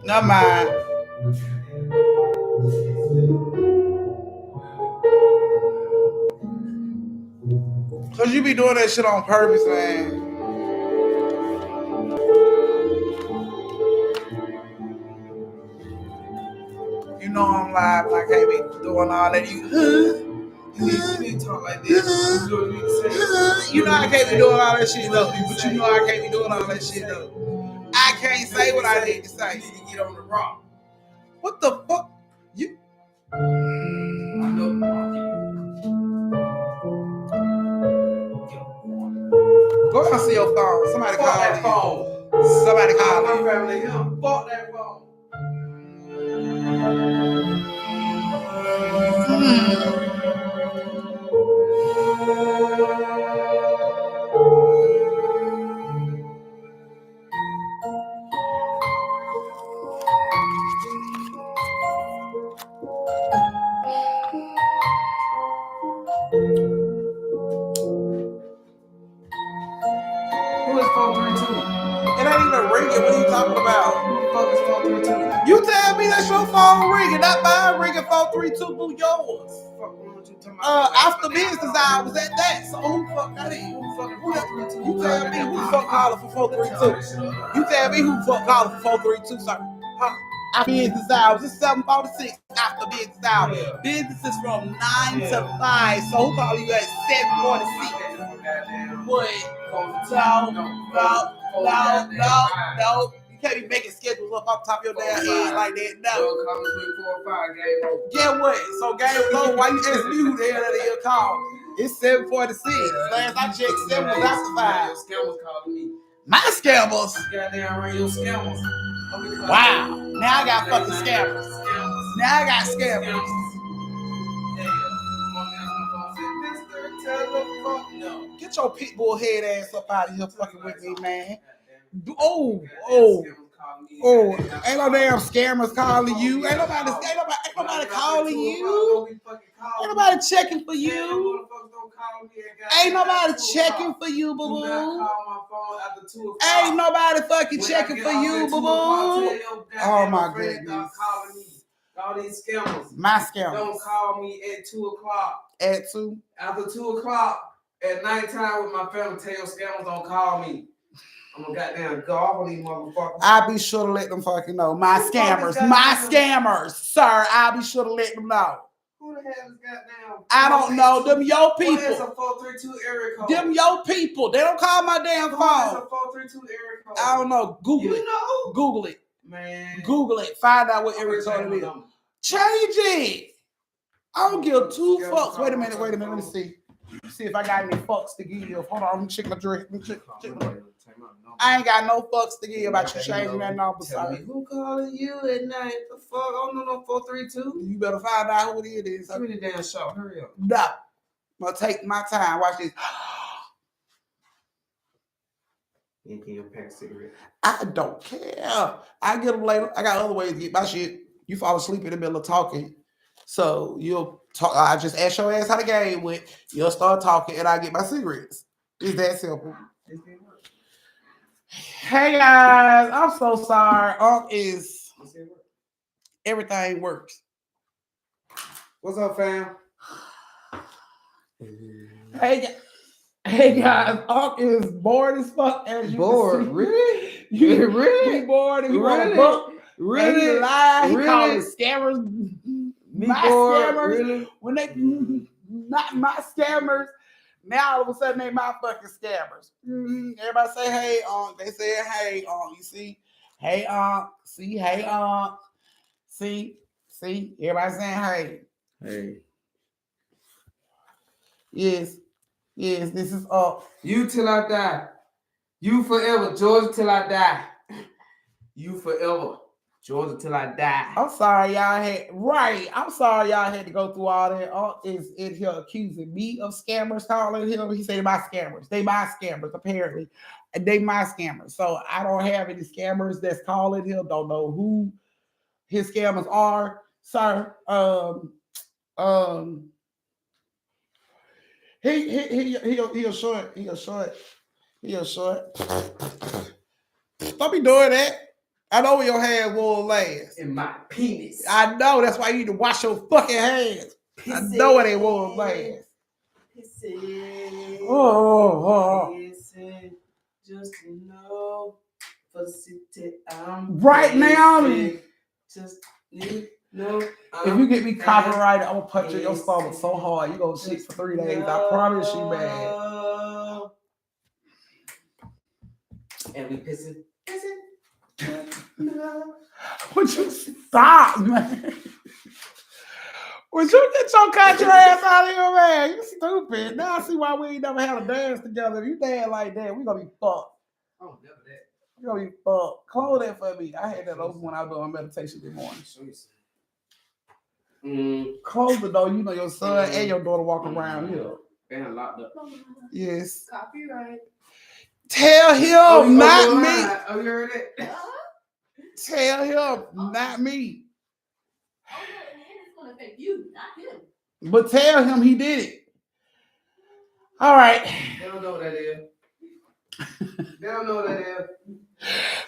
Never mind. Cause you be doing that shit on purpose, man. You know I'm live, and I can't be doing all that. You need to talk like this. You know I can't be doing all that shit though. But you know I can't be doing all that shit though. I can't say what I need to say. You need to get on the rock. What the fuck? You. Go and see your phone. Somebody call that phone. Somebody call my family. Fuck that phone. Who is 432? It ain't even ringing. What are you talking about? Who the fuck is 432? You tell me that's your phone ringing, not mine ringing. 432, boo, yours. After business hours at that. So who the fuck that is? Who the fuck is 432? You tell me who the fuck calling for 432. You tell me who the fuck calling for 432, sir. Huh? After business hours, it's 7:46 after business hours. Business is from 9 to 5. So who calling you at 7:46? What? No. You can't be making schedules up off the top of your damn head like that. No. Yeah, what? So game low. Why you ask me who the hell that is called? It's 7:46. Last I checked, 7 was after 5. Scammers calling me. My scammers? Goddamn radio scammers. Wow. Now I got fucking scammers. Now I got scammers. Get your pit bull head ass up out of here fucking with me, man. Oh. Ain't no damn scammers calling you. Ain't nobody calling you. Ain't nobody checking for you. Ain't nobody checking for you, boo boo. Ain't nobody fucking checking for you, boo boo. Oh my goodness. All these scammers. My scammers. Don't call me at 2 o'clock. At 2? After 2 o'clock at nighttime with my family, tell your scammers don't call me. I'm gonna goddamn go off on these motherfuckers. I'll be sure to let them fucking know. My scammers, sir. I'll be sure to let them know. Who the hell is goddamn? I don't know. Them your people. What is a 432 area code? Them your people. They don't call my damn phone. What is a 432 area code? I don't know. Google it. Know? Google it. Man. Google it. Find out what area code it is. Change it. I don't give 2 fucks. Wait a minute. Let me see. See if I got any fucks to give. Hold on. Let me check my dress. I ain't got no fucks to give about you changing that number. Sorry. Who calling you at night? The fuck? I don't know no 432. You better find out who it is. Give me the damn show. Hurry up. No. I'm gonna take my time. Watch this. You can't pack a cigarette. I don't care. I get them later. I got other ways to get my shit. You fall asleep in the middle of talking. So you'll talk. I just ask your ass how the game went. You'll start talking and I get my cigarettes. It's that simple. Hey guys, I'm so sorry. Everything works. What's up, fam? Hey guys, Unc is bored as fuck. As you bored? Really? Really? He bored and he want a book. Really? He lied. He called it scammers. My scammers. Really? When they not my scammers. Now all of a sudden they my fucking scammers. Everybody say hey, Unc. They say hey, Unc. You see? Hey, Unc. See? Hey, Unc. See? Everybody saying hey. Hey. Yes, this is up. You till I die. You forever. Georgia till I die. You forever. Georgia till I die. I'm sorry y'all had to go through all that. Is in here accusing me of scammers, calling him. He said my scammers. They my scammers, apparently. They my scammers. So I don't have any scammers that's calling him. Don't know who his scammers are. Sir, He a short. Don't be doing that. I know where your hands will last. In my penis. I know. That's why you need to wash your fucking hands. I know where they will last. Pissing. Oh. Pissing. Just to know. For city, I'm right pissing. now. Just no. If you get me copyrighted, I'm gonna punch your stomach so hard you gonna shit for 3 days. I promise you, man. And we pissing. Would you stop, man? Would you get your country ass out of here, man? You stupid. Now I see why we ain't never had a dance together. If you dance like that, we gonna be fucked. Oh, never that. We gonna be fucked. Close that for me. I had that open when I was doing meditation this morning. Close the door. You know your son and your daughter walk around here. And locked up. Yes. Copyright. Tell him, not me. Oh, you heard it? Tell him, not me. Oh, no, and it's going to affect you, not him. But tell him he did it. All right. They don't know what that is. They don't know what that is.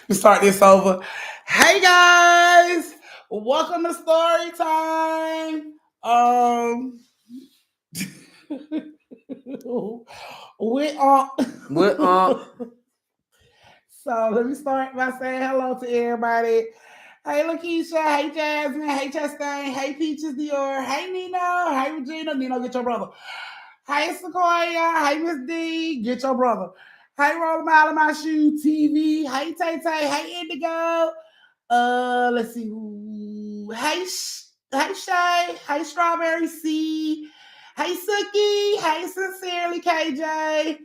We start this over. Hey guys, welcome to story time. What? So let me start by saying hello to everybody. Hey Lakeisha, hey Jasmine, hey Chastain, hey Peaches Dior, hey Nino, hey Regina. Nino, get your brother. Hey Sequoia, hey Miss D, get your brother. Hey Roll Mile in My Shoe TV, hey Tay Tay, hey Indigo. Let's see. Hey Shay, hey Strawberry C, hey Suki, hey Sincerely KJ.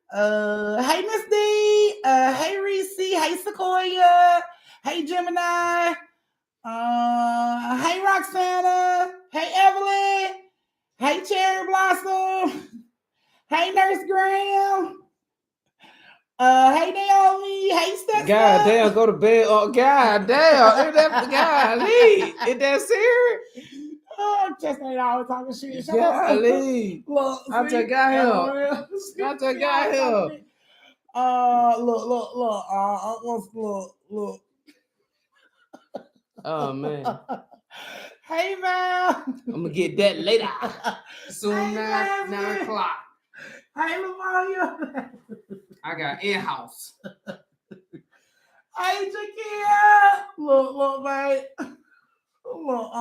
Hey Miss D, hey Reese, hey Sequoia, hey Gemini, hey Roxana, hey Evelyn, hey Cherry Blossom, hey Nurse Graham, hey Naomi, hey Steph. God damn, go to bed. Oh, God damn. Is that serious? Oh, just ain't always talking shit. Golly. Look, I just got him. Look. Oh, man. Hey, Val. I'm going to get that later. Soon, Hey, 9 o'clock. Hey, Lavonia. I got in-house. Hey, Jakia. Look, mate. Look,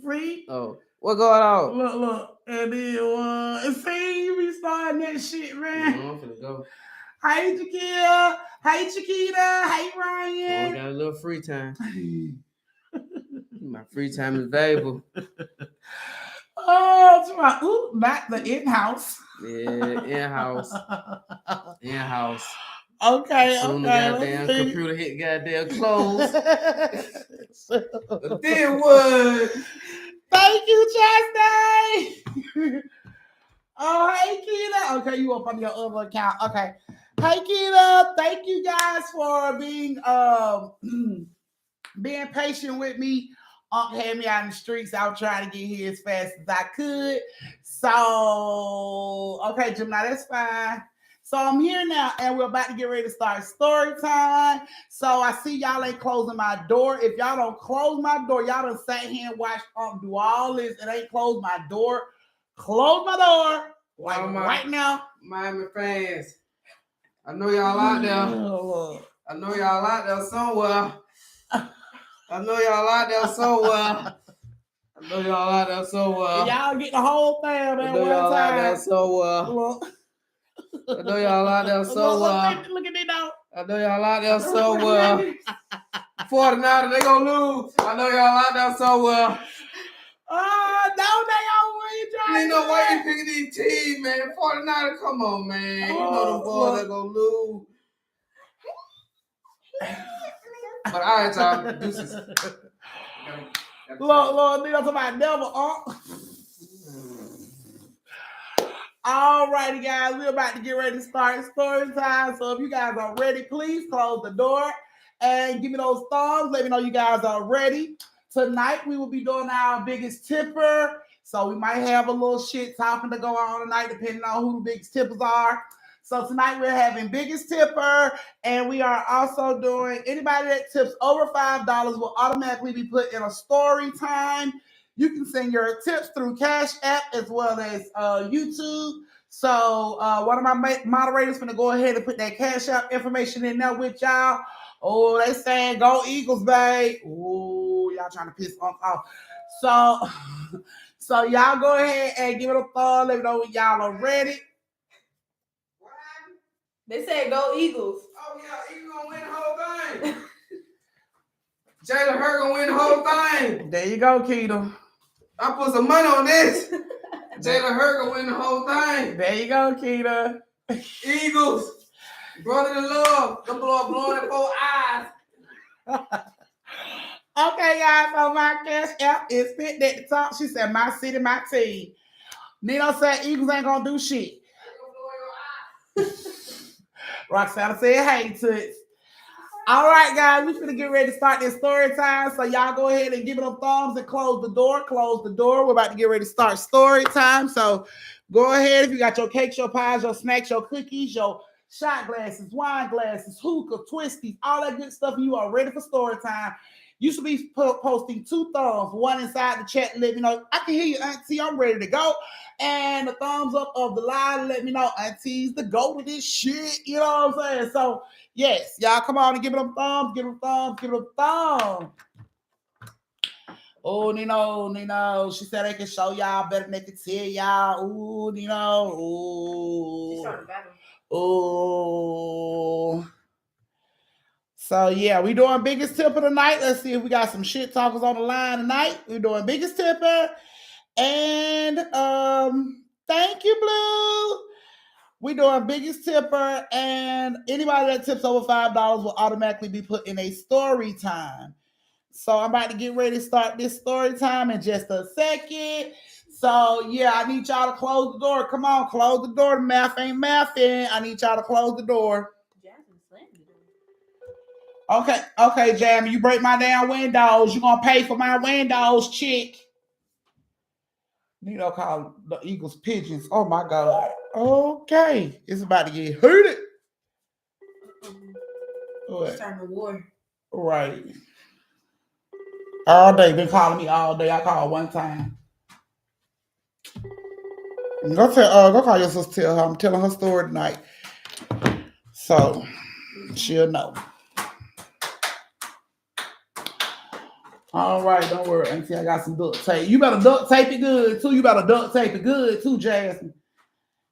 see? Oh, what going on? Look. And then, see, you be starting that shit, man. I'm finna go. Hey, Jakia. Hey, Chiquita. Hey, I Ryan. got a little free time. My free time is valuable. Oh, not the in-house. Yeah, in-house. In-house. Okay, Soon the goddamn computer hit goddamn close. Then what? Thank you, Chastain. Oh, hey, Keita. Okay, you up on your other account. Okay. Hey, Keita. Thank you guys for being being patient with me. Had me out in the streets. I was trying to get here as fast as I could. So, okay, Jim, now that's fine. So I'm here now, and we're about to get ready to start story time. So I see y'all ain't closing my door. If y'all don't close my door, y'all done sat here and watched do all this and ain't closed my door. Close my door right now. Miami fans, I know y'all out there. I know y'all out there somewhere. Y'all get the whole thing, man. I know y'all out there somewhere. I know y'all out there somewhere. Look at me now. I know y'all out there somewhere. 49, they gonna lose. I know y'all out there somewhere. No, they always trying. You know why you picking these teams, man? 49, come on, man. You know the boys that gonna lose. But all right, y'all. Deuces. Lord, nigga, talking about devil, All righty, guys, we're about to get ready to start story time. So if you guys are ready, please close the door and give me those thumbs. Let me know you guys are ready. Tonight, we will be doing our biggest tipper. So we might have a little shit talking to go on tonight, depending on who the biggest tippers are. So tonight we're having biggest tipper, and we are also doing anybody that tips over $5 will automatically be put in a story time. You can send your tips through Cash App as well as YouTube. So one of my moderators going to go ahead and put that Cash App information in there with y'all. Oh, they saying go Eagles, babe. Oh, y'all trying to piss off. So, so y'all go ahead and give it a thumb. Let me know when y'all are ready. They said go Eagles. Oh yeah, Eagles gonna win the whole thing. Jalen Hurts gonna win the whole thing. There you go, Keto. I put some money on this. Jalen Hurts gonna win the whole thing. There you go, Keto. Eagles, brother in love. Them blowing at 4 eyes. Okay, guys, so my Cash App is pinned at the top. She said, my city, my team. Nino said, Eagles ain't gonna do shit. Roxana said, hey, Toots. All right, guys, we're going to get ready to start this story time. So y'all go ahead and give it them thumbs and close the door. Close the door. We're about to get ready to start story time. So go ahead. If you got your cakes, your pies, your snacks, your cookies, your shot glasses, wine glasses, hookah, twisties, all that good stuff, and you are ready for story time. You should be posting 2 thumbs, one inside the chat. Let me know. I can hear you, Auntie. I'm ready to go. And the thumbs up of the live. Let me know, Auntie's the go to this shit. You know what I'm saying? So, yes, y'all come on and give it a thumbs. Give it a thumbs. Give it a thumb. Oh, Nino. She said they can show y'all better than they can tell y'all. Ooh, Nino. Ooh. Oh. So yeah, we doing biggest tipper tonight. Let's see if we got some shit talkers on the line tonight. We're doing biggest tipper. And thank you, Blue. We're doing biggest tipper, and anybody that tips over $5 will automatically be put in a story time. So I'm about to get ready to start this story time in just a second. So yeah, I need y'all to close the door. Come on, close the door. The math ain't mathing. I need y'all to close the door. Okay, Jamie, you break my damn windows. You're gonna pay for my windows, chick. Nino called the Eagles pigeons. Oh my God. Okay. It's about to get hooted. It's starting a war. Right. All day. Been calling me all day. I called one time. Go call your sister, tell her I'm telling her story tonight. So she'll know. All right, don't worry, Auntie. I got some duct tape. You better duct tape it good too. Jasmine.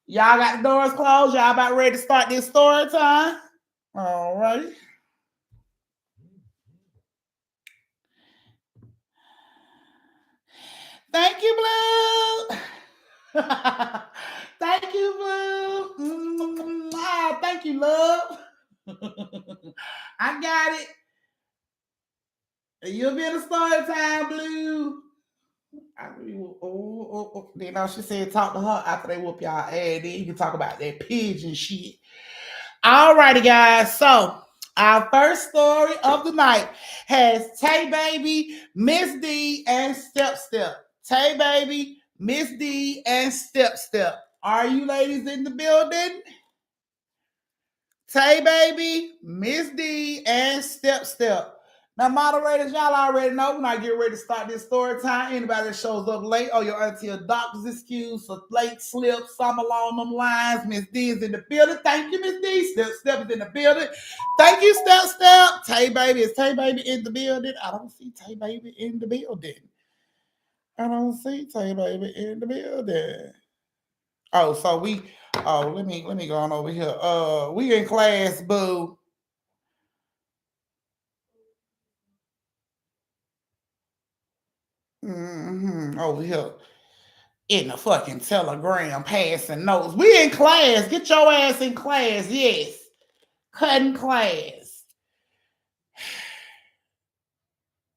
Y'all got the doors closed. Y'all about ready to start this story time. All right. Thank you, Blue. Thank you, Blue. Thank you, love. I got it. You'll be in the story time, Blue. She said talk to her after they whoop y'all ass. Then you can talk about that pigeon shit. All righty, guys. So our first story of the night has Tay Baby, Miss D, and Step Step. Tay Baby, Miss D, and Step Step. Are you ladies in the building? Tay Baby, Miss D, and Step Step. Now, moderators, y'all already know when I get ready to start this story time, anybody that shows up late or your auntie or doctor's excuse for late slip, something along them lines, Miss D is in the building. Thank you, Miss D. Step is in the building. Thank you, Step. Tay Baby, is Tay Baby in the building? I don't see Tay Baby in the building. Oh, so let me go on over here. We in class, boo. Over here in the fucking Telegram passing notes. We in class. Get your ass in class. Yes. Cutting class.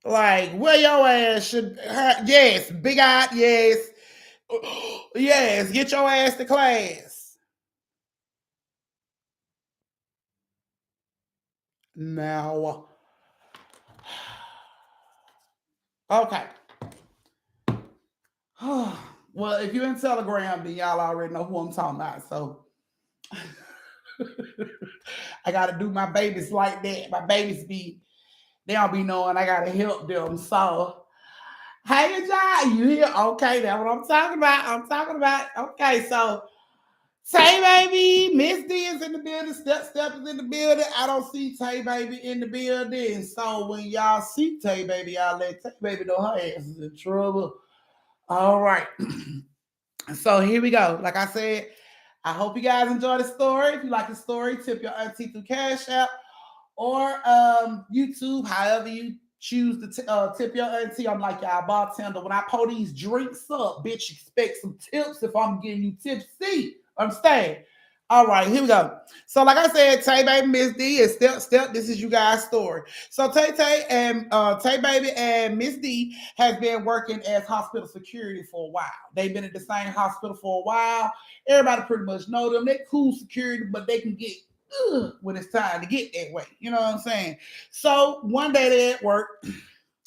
Like, where your ass should. Yes. Big eye. Yes. Yes. Get your ass to class. Now. Okay. Well, if you're in Telegram, then y'all already know who I'm talking about. So I gotta do my babies like that. My babies they don't be knowing I gotta help them. So hey John, you here? Okay, that's what I'm talking about. I'm talking about okay, so Tay Baby, Miss D is in the building, Step is in the building. I don't see Tay Baby in the building. So when y'all see Tay Baby, y'all let Tay Baby know her ass is in trouble. All right. So here we go. Like I said, I hope you guys enjoy the story. If you like the story, tip your auntie through Cash App or YouTube, however you choose to tip your auntie. I'm like y'all bartender. When I pour these drinks up, bitch, expect some tips if I'm getting you tipsy. Understand? All right, here we go. So, like I said, Tay Baby, Miss D, and Step. This is you guys' story. So, Tay Baby and Miss D has been working as hospital security for a while. They've been at the same hospital for a while. Everybody pretty much know them. They're cool security, but they can get when it's time to get that way. You know what I'm saying? So one day they at work.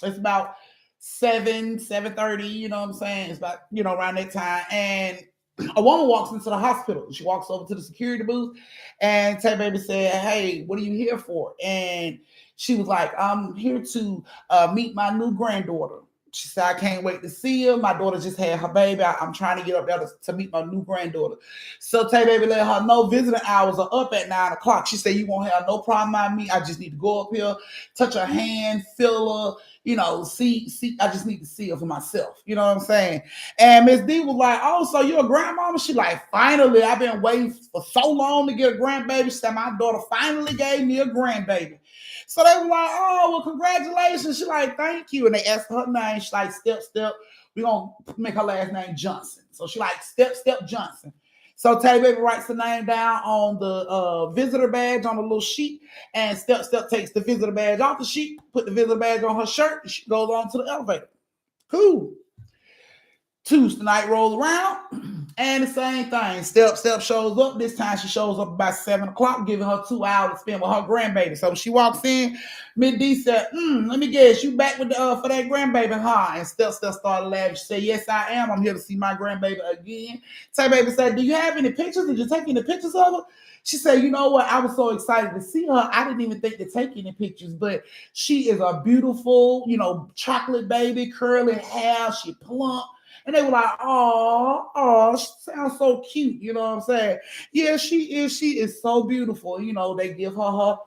It's about 7:30. You know what I'm saying? It's about around that time, and a woman walks into the hospital. She walks over to the security booth, and Tay Baby said, "Hey, what are you here for?" And she was like, "I'm here to meet my new granddaughter." She said, "I can't wait to see her. My daughter just had her baby. I'm trying to get up there to meet my new granddaughter." So Tay Baby let her know visiting hours are up at 9 o'clock. She said, "You won't have no problem by me. I just need to go up here, touch her hand, feel her, see. I just need to see her for myself." You know what I'm saying? And Miss D was like, "Oh, so you're a grandmama?" She like, "Finally, I've been waiting for so long to get a grandbaby." She said, "My daughter finally gave me a grandbaby." So they were like, "Oh, well, congratulations." She like, "Thank you." And they asked her name. She like, Step. We're going to make her last name Johnson. So she like, Step Johnson. So Tay Baby writes the name down on the visitor badge on the little sheet, and Step takes the visitor badge off the sheet, put the visitor badge on her shirt, and she goes on to the elevator. Cool. Tuesday night rolls around, and the same thing. Step shows up. This time she shows up about 7 o'clock, giving her 2 hours to spend with her grandbaby. So she walks in. Miss D said, "Let me guess, you back with for that grandbaby, huh?" And Step started laughing. She said, "Yes, I am. I'm here to see my grandbaby again." Tay Baby said, "Do you have any pictures? Did you take any pictures of her?" She said, "You know what? I was so excited to see her. I didn't even think to take any pictures, but she is a beautiful, chocolate baby, curly hair. She plump." And they were like, "Oh, she sounds so cute." You know what I'm saying? Yeah, she is. She is so beautiful. They give her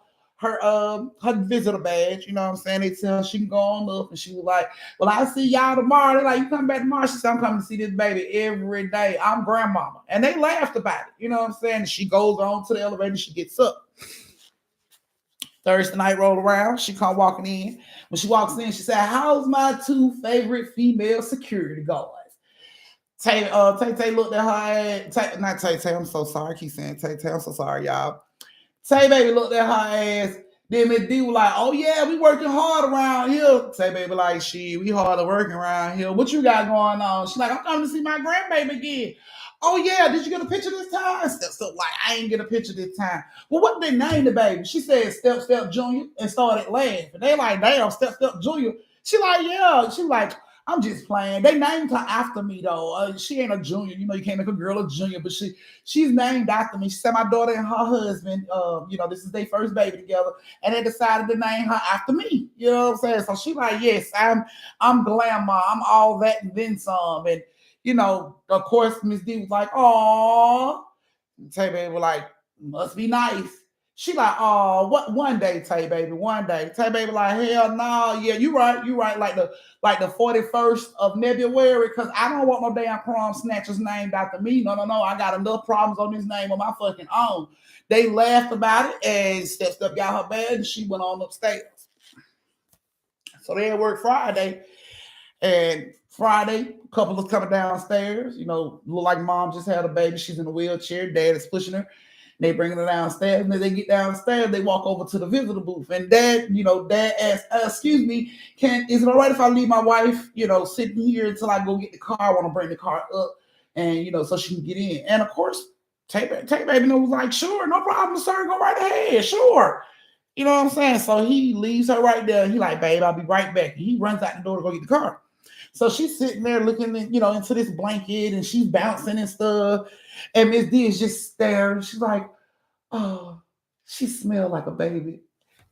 visitor badge. You know what I'm saying? They tell her she can go on up, and she was like, "Well, I see y'all tomorrow." They're like, "You come back tomorrow?" She said, "I'm coming to see this baby every day. I'm grandmama." And they laughed about it. You know what I'm saying? She goes on to the elevator and she gets up. Thursday night rolled around. She come walking in. When she walks in, she said, "How's my 2 favorite female security guards?" Tay looked at her. Not Tay. I'm so sorry. I keep saying Tay. I'm so sorry, y'all. Tay Baby looked at her ass. Then Miss D was like, "Oh yeah, we working hard around here." Tay Baby like, we hard at working around here. What you got going on?" She's like, "I'm coming to see my grandbaby again." "Oh yeah, did you get a picture this time?" Step like, "I ain't get a picture this time." "Well, what did they name the baby?" She said, Step Junior, and started laughing. They like, "Damn, Step Junior." She like, "Yeah." She like, "I'm just playing. They named her after me though. She ain't a junior. You can't make a girl a junior, but she's named after me." She said, "My daughter and her husband, this is their first baby together, and they decided to name her after me." You know what I'm saying? So she like, "Yes, I'm glamour. I'm all that and then some." And of course, Miss D was like, "Oh." Tay Baby was like, "Must be nice." She like, "Oh, what one day, Tay Baby, one day." Tay Baby like, "Hell no, nah. Yeah, you right, like the 41st of February, because I don't want no damn prom snatchers named after me. No, I got enough problems on this name on my fucking own." They laughed about it, and Step got her bed, and she went on upstairs. So they had work Friday, and Friday, couple was coming downstairs. Look like mom just had a baby. She's in a wheelchair. Dad is pushing her. They bringing her downstairs, and then they get downstairs. They walk over to the visitor booth, and Dad asks, "Excuse me, is it all right if I leave my wife, sitting here until I go get the car? I want to bring the car up, and so she can get in." And of course, Tay Baby was like, "Sure, no problem, sir. Go right ahead, sure." You know what I'm saying? So he leaves her right there. He like, "Babe, I'll be right back." He runs out the door to go get the car. So she's sitting there looking, into this blanket, and she's bouncing and stuff. And Miss D is just staring. She's like, oh, she smelled like a baby.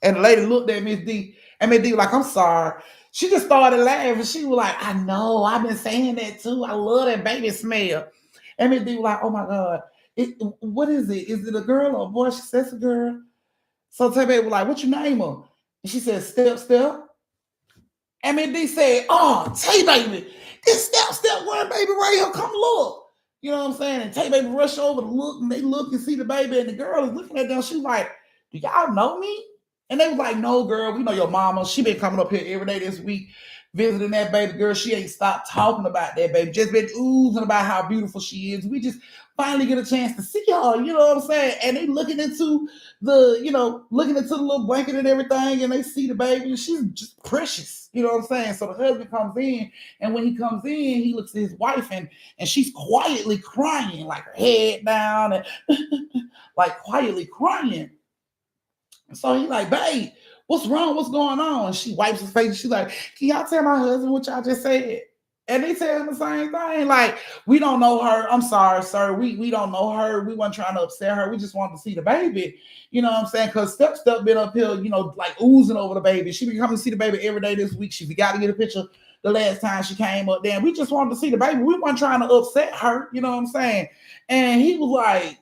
And the lady looked at Miss D, and Miss D was like, I'm sorry. She just started laughing. She was like, I know, I've been saying that too. I love that baby smell. And Miss D was like, oh my God, what is it? Is it a girl or a boy? She says a girl. So Tay Baby was like, what you name her? And she said, Step Step. And Miss D said, oh, Tay Baby, this Step one baby right here, come look. You know what I'm saying? And Tay Baby rush over to look, and they look and see the baby, and the girl is looking at them. She's like, do y'all know me? And they was like, no, girl, we know your mama. She been coming up here every day this week, visiting that baby girl. She ain't stopped talking about that baby, just been oozing about how beautiful she is. We just finally get a chance to see her, you know what I'm saying? And they looking into looking into the little blanket and everything, and they see the baby, and she's just precious, you know what I'm saying? So the husband comes in, and when he comes in, he looks at his wife, and she's quietly crying, like her head down, and like quietly crying. So he like, babe, what's wrong? What's going on? And she wipes his face, and she's like, can y'all tell my husband what y'all just said? And they tell him the same thing. Like, we don't know her. I'm sorry, sir. We don't know her. We weren't trying to upset her. We just wanted to see the baby. You know what I'm saying? Because Step been up here, like oozing over the baby. She been coming to see the baby every day this week. She forgot to get a picture the last time she came up there. And we just wanted to see the baby. We weren't trying to upset her. You know what I'm saying? And he was like,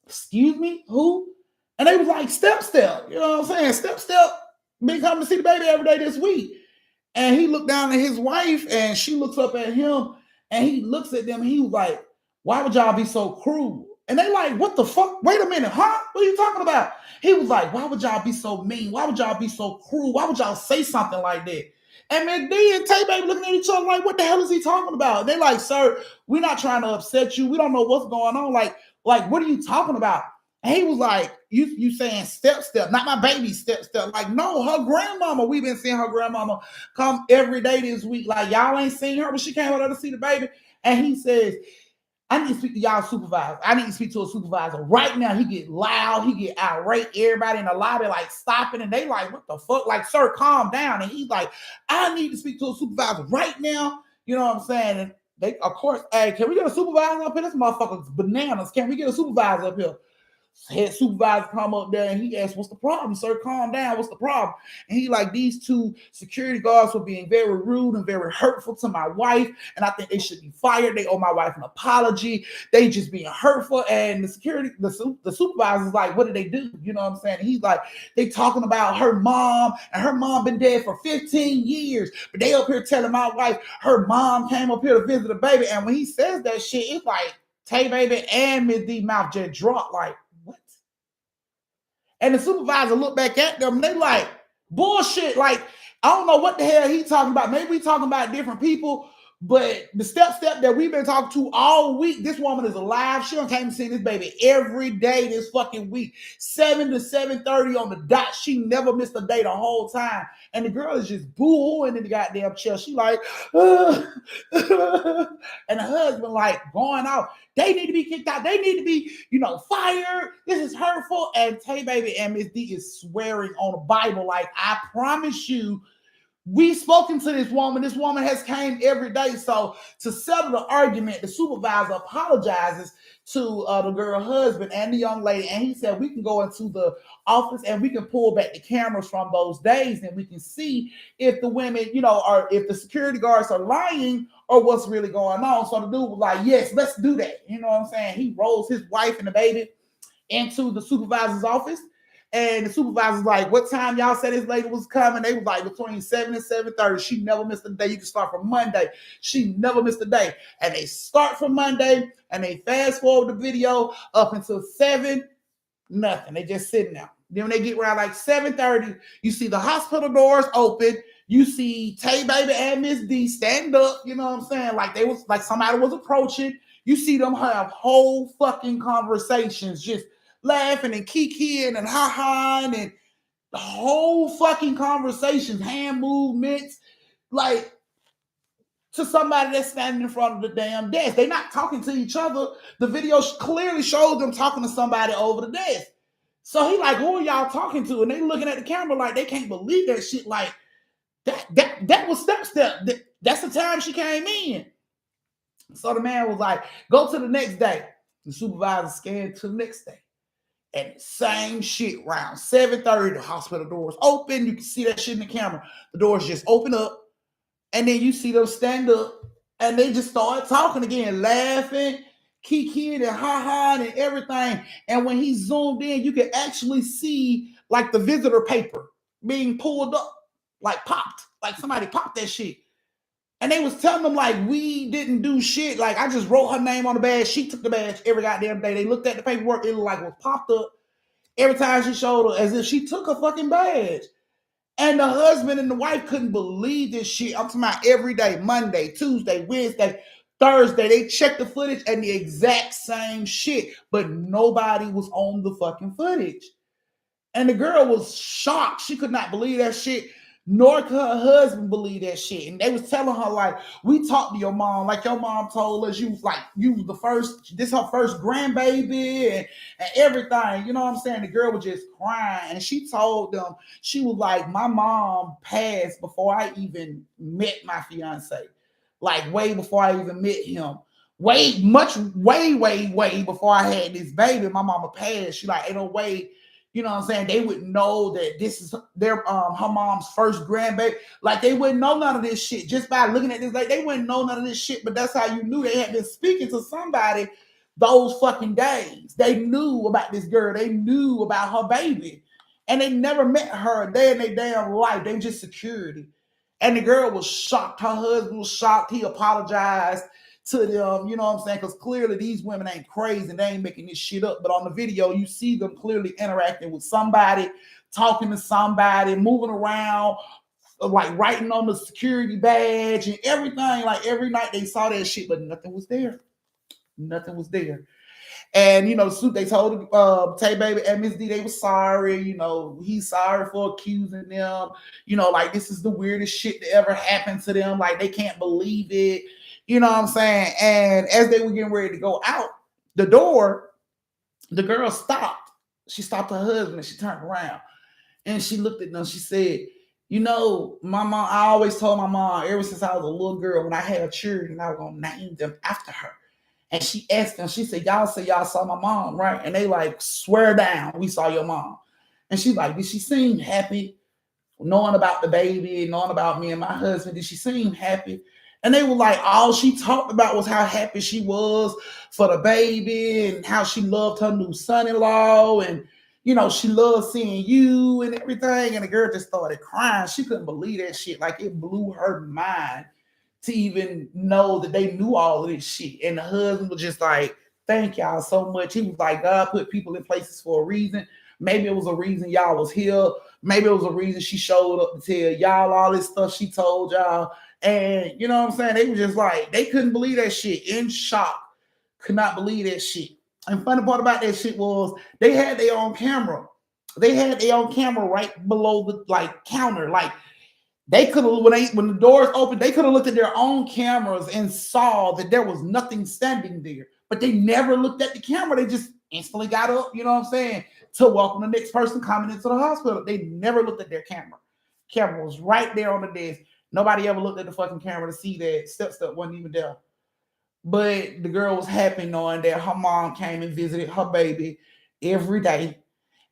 excuse me, who? And they was like, Step. You know what I'm saying? Step been coming to see the baby every day this week. And he looked down at his wife, and she looks up at him, and he looks at them, and he was like, why would y'all be so cruel? And they like, what the fuck? Wait a minute, huh? What are you talking about? He was like, why would y'all be so mean? Why would y'all be so cruel? Why would y'all say something like that? And then D and Tay Baby looking at each other like, what the hell is he talking about? They like, sir, we're not trying to upset you. We don't know what's going on. Like, what are you talking about? And he was like, you saying Step, not my baby Step. Like, no, her grandmama. We've been seeing her grandmama come every day this week. Like, y'all ain't seen her, but she came over to see the baby. And he says, I need to speak to y'all supervisor. I need to speak to a supervisor right now. He get loud. He get irate. Everybody in the lobby like stopping, and they like, what the fuck? Like, sir, calm down. And he's like, I need to speak to a supervisor right now. You know what I'm saying? And they, of course, hey, can we get a supervisor up here? This motherfucker's bananas. Can we get a supervisor up here? Head supervisor come up there, and he asked, what's the problem, sir? Calm down. What's the problem? And he like, these two security guards were being very rude and very hurtful to my wife, and I think they should be fired. They owe my wife an apology. They just being hurtful. And the supervisor's like, what did they do? You know what I'm saying? And he's like, they talking about her mom, and her mom been dead for 15 years, but they up here telling my wife her mom came up here to visit the baby. And when he says that shit, it's like Tay Baby and Miss D mouth just dropped like, what? And the supervisor looked back at them, and they like, bullshit. Like, I don't know what the hell he talking about. Maybe we talking about different people, but the Step that we've been talking to all week, this woman is alive. She done came to see this baby every day this fucking week, 7 to 7:30 on the dot. She never missed a day the whole time. And the girl is just boo-hooing in the goddamn chair. She like, and the husband like going out. They need to be kicked out. They need to be, fired. This is hurtful. And Tay Baby and Miss D is swearing on the Bible. Like, I promise you, we've spoken to this woman. This woman has came every day. So to settle the argument, the supervisor apologizes to the girl husband and the young lady. And he said, we can go into the office and we can pull back the cameras from those days, and we can see if the women, or if the security guards are lying or what's really going on. So the dude was like, yes, let's do that. You know what I'm saying? He rolls his wife and the baby into the supervisor's office. And the supervisor's like, what time y'all said this lady was coming? They was like, between 7 and 7:30. She never missed a day. You can start from Monday. She never missed a day. And they start from Monday, and they fast forward the video up until 7, nothing. They just sitting there. Then when they get around like 7:30, you see the hospital doors open. You see Tay Baby and Miss D stand up. You know what I'm saying? Like they was like somebody was approaching. You see them have whole fucking conversations, just laughing and kikiing and ha-ha, and the whole fucking conversations, hand movements, like to somebody that's standing in front of the damn desk. They're not talking to each other. The video clearly showed them talking to somebody over the desk. So he like, who are y'all talking to? And they looking at the camera like they can't believe that shit. Like that was Step. That's the time she came in. So the man was like, go to the next day. The supervisor scanned to the next day. And same shit, around 7:30, the hospital doors open. You can see that shit in the camera. The doors just open up, and then you see them stand up, and they just start talking again, laughing, kikiing and ha-ha and everything. And when he zoomed in, you could actually see like the visitor paper being pulled up, like popped, like somebody popped that shit. And they was telling them like we didn't do shit. Like I just wrote her name on the badge. She took the badge every goddamn day. They looked at the paperwork. It looked like it was popped up every time she showed her as if she took a fucking badge. And the husband and the wife couldn't believe this shit. I'm talking about every day, Monday, Tuesday, Wednesday, Thursday. They checked the footage and the exact same shit. But nobody was on the fucking footage. And the girl was shocked. She could not believe that shit, nor could her husband believe that shit. And they was telling her, like, we talked to your mom, like your mom told us you was the first, this her first grandbaby and everything. You know what I'm saying? The girl was just crying. And she told them, she was like, my mom passed before I even met my fiance. Like way before I even met him. Way before I had this baby. My mama passed. She like, ain't no way. You know what I'm saying? They would know that this is their her mom's first grandbaby. Like they wouldn't know none of this shit just by looking at this. Like they wouldn't know none of this shit. But that's how you knew they had been speaking to somebody those fucking days. They knew about this girl. They knew about her baby, and they never met her a day in their damn life. They just security. And the girl was shocked. Her husband was shocked. He apologized to them, you know what I'm saying? Because clearly these women ain't crazy and they ain't making this shit up. But on the video, you see them clearly interacting with somebody, talking to somebody, moving around, like writing on the security badge and everything. Like every night they saw that shit, but nothing was there. Nothing was there. And you know, they told Tay Baby and Miss D they were sorry. You know, he's sorry for accusing them. You know, like this is the weirdest shit that ever happened to them. Like they can't believe it. You know what I'm saying? And as they were getting ready to go out the door, the girl stopped. She stopped her husband and she turned around and she looked at them. She said, you know, my mom, I always told my mom ever since I was a little girl, when I had children, I was going to name them after her. And she asked them, she said, y'all say y'all saw my mom, right? And they like, swear down, we saw your mom. And she's like, did she seem happy knowing about the baby, knowing about me and my husband? Did she seem happy? And they were like, all she talked about was how happy she was for the baby and how she loved her new son-in-law. And, you know, she loved seeing you and everything. And the girl just started crying. She couldn't believe that shit. Like it blew her mind to even know that they knew all of this shit. And the husband was just like, thank y'all so much. He was like, God put people in places for a reason. Maybe it was a reason y'all was here. Maybe it was a reason she showed up to tell y'all all this stuff she told y'all. And you know what I'm saying? They were just like, they couldn't believe that shit, in shock. Could not believe that shit. And funny part about that shit was they had their own camera. They had their own camera right below the like counter. Like they could have, when the doors opened, they could have looked at their own cameras and saw that there was nothing standing there. But they never looked at the camera. They just instantly got up, you know what I'm saying, to welcome the next person coming into the hospital. They never looked at their camera. Camera was right there on the desk. Nobody ever looked at the fucking camera to see that Step wasn't even there. But the girl was happy knowing that her mom came and visited her baby every day,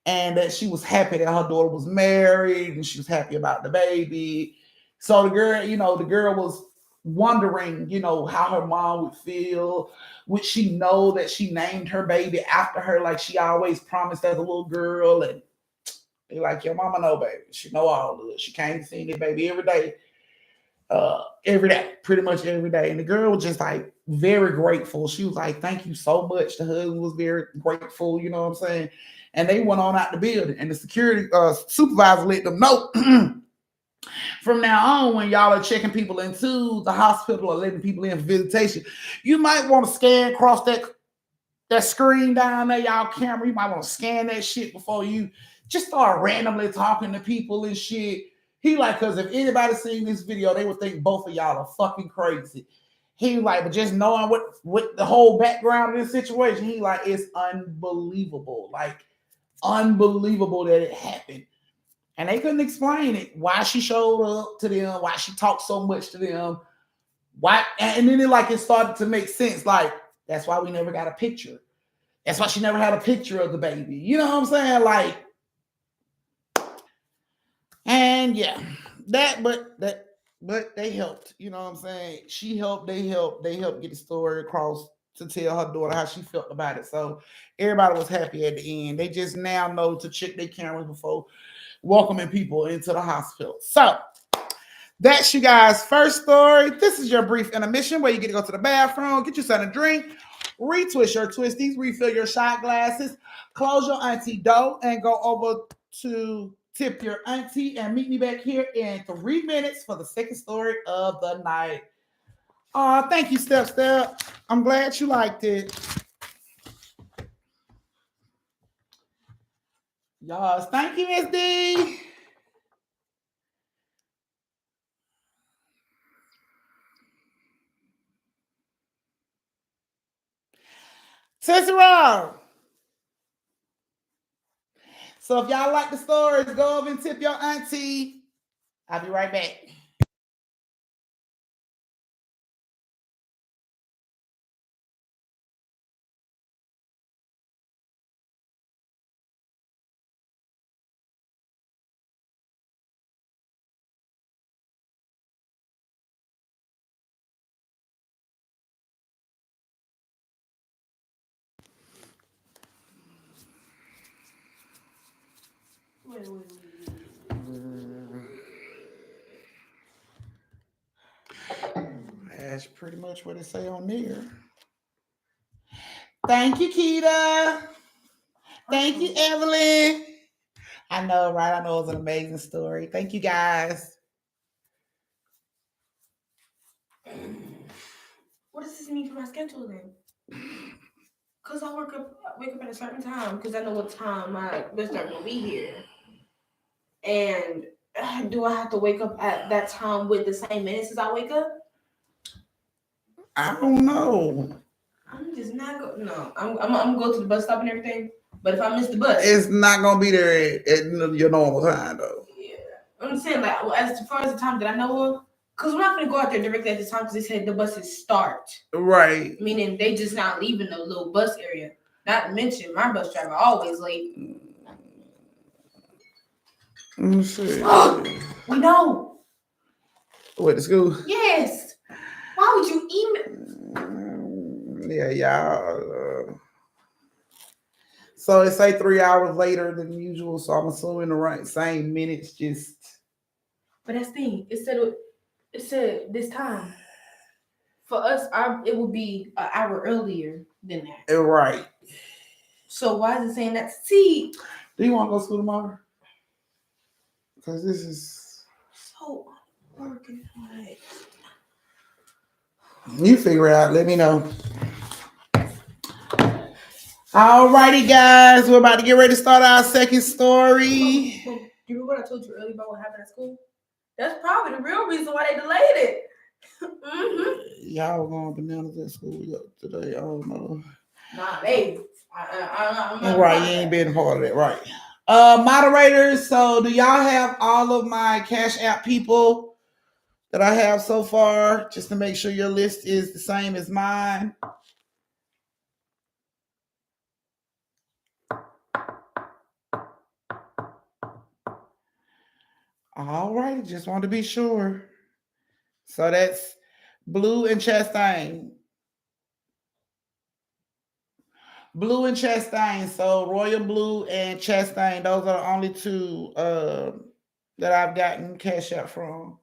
and that she was happy that her daughter was married and she was happy about the baby. So the girl was wondering, you know, how her mom would feel. Would she know that she named her baby after her like she always promised as a little girl? And they like, your mama know, baby. She know all of it. She came to see that baby every day, pretty much every day. And the girl was just like very grateful. She was like, thank you so much. The husband was very grateful, you know what I'm saying? And they went on out the building, and the security supervisor let them know from now on, when y'all are checking people into the hospital or letting people in for visitation, you might want to scan across that screen down there, y'all camera. You might want to scan that shit before you just start randomly talking to people and shit. He like, because if anybody seen this video, they would think both of y'all are fucking crazy. He like, but just knowing what the whole background of this situation, he like, it's unbelievable. Like, unbelievable that it happened. And they couldn't explain it. Why she showed up to them, why she talked so much to them. Why, and then it started to make sense. Like, that's why we never got a picture. That's why she never had a picture of the baby. You know what I'm saying? Like, and yeah, but they helped. You know what I'm saying? She helped, they helped get the story across to tell her daughter how she felt about it. So everybody was happy at the end. They just now know to check their cameras before welcoming people into the hospital. So that's you guys' first story. This is your brief intermission where you get to go to the bathroom, get yourself a drink, retwist your twisties, refill your shot glasses, close your auntie door, and go over to tip your auntie and meet me back here in 3 minutes for the second story of the night. Thank you, Step Step. I'm glad you liked it. Y'all, thank you, Miss D. Cicero. So if y'all like the stories, go over and tip your auntie. I'll be right back. Wait. That's pretty much what it say on there. Thank you, Keita. Thank you, Evelyn. I know, right? I know it was an amazing story. Thank you, guys. What does this mean for my schedule then? Cause I wake up at a certain time because I know what time my visitor will be here. And do I have to wake up at that time with the same minutes as I wake up? I don't know. I'm just not go. No, I'm gonna go to the bus stop and everything. But if I miss the bus, It's not gonna be there at your normal time though. yeah, I'm saying like as far as the time that I know of, because we're not gonna go out there directly at the time because they said the buses start. Right. Meaning they just not leaving the little bus area. Not to mention my bus driver always late. Let me see. We know. What, to school? Yes. Why would you email? Yeah, y'all. So it say 3 hours later than usual. So I'm assuming the right same minutes. Just. But that's the thing. It said this time. For us, it would be an hour earlier than that. Right. So why is it saying that? See. Do you want to go to school tomorrow? Because this is so unorganized. You figure it out. Let me know. Alrighty, guys. We're about to get ready to start our second story. You remember what I told you earlier about what happened at school? That's probably the real reason why they delayed it. Mm-hmm. Y'all going bananas at school today. I don't know. Nah, baby. I'm not right, you ain't been part of that, right? Moderators, so do y'all have all of my Cash App people that I have so far, just to make sure your list is the same as mine? All right, just want to be sure. So that's Blue and Chastain. Blue and Chastain. So Royal Blue and Chastain. Those are the only two that I've gotten Cash App from.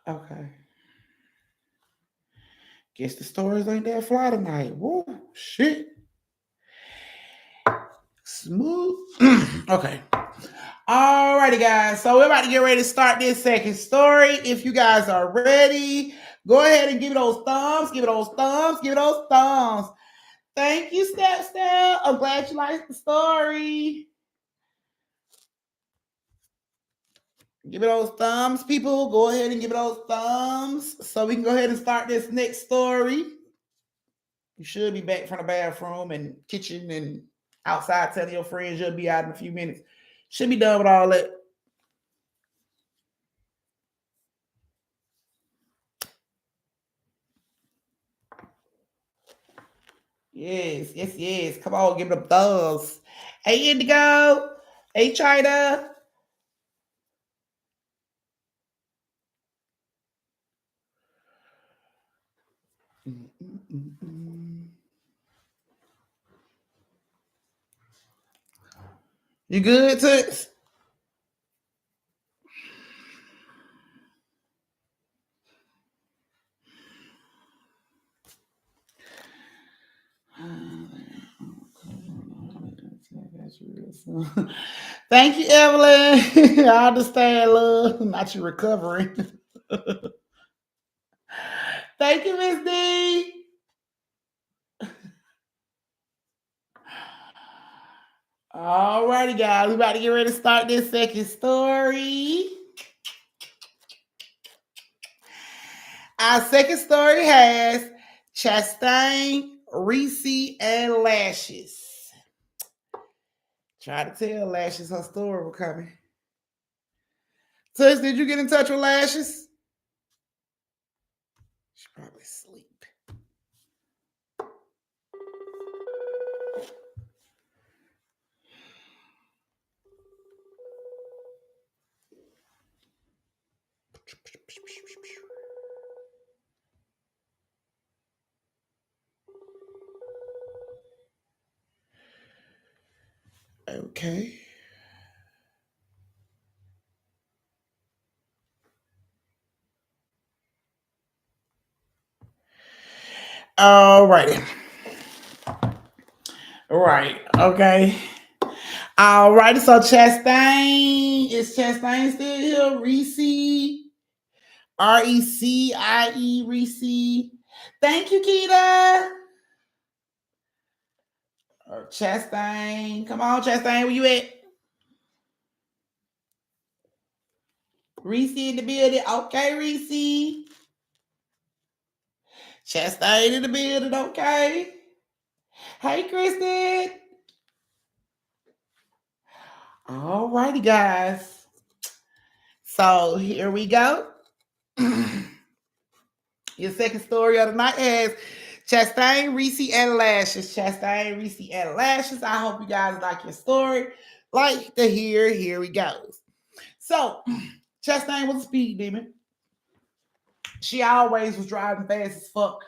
Okay. Guess the stories ain't that fly tonight. Woo, shit. Smooth. Okay. Alrighty, guys. So we're about to get ready to start this second story. If you guys are ready, go ahead and give it those thumbs. Give it those thumbs. Give it those thumbs. Thank you, Step Step. I'm glad you liked the story. Give it those thumbs, people. Go ahead and give it those thumbs so we can go ahead and start this next story. You should be back from the bathroom and kitchen and outside telling your friends you'll be out in a few minutes. Should be done with all that. Yes. Come on, give them thumbs. Hey, Indigo. Hey, China. You good, Toots? Thank you, Evelyn. I understand, love. Not you recovering. Thank you, Miss D. All righty, guys. We about to get ready to start this second story. Our second story has Chastain, Reese, and Lashes. Try to tell Lashes her story was coming. Tush, did you get in touch with Lashes? She probably asleep. Okay. All righty. Right. Okay. All righty. So Chastain. Is Chastain still here? Reese. Recie. Reese. Thank you, Keita. Chastain. Come on, Chastain. Where you at? Reese in the building. Okay, Reese. Chastain in the building. Okay. Hey, Kristen. All righty, guys. So here we go. Your second story of the night is Chastain, Reese, and Lashes. Chastain, Reese, and Lashes. I hope you guys like your story. Like to hear, here we go. So, Chastain was a speed demon. She always was driving fast as fuck.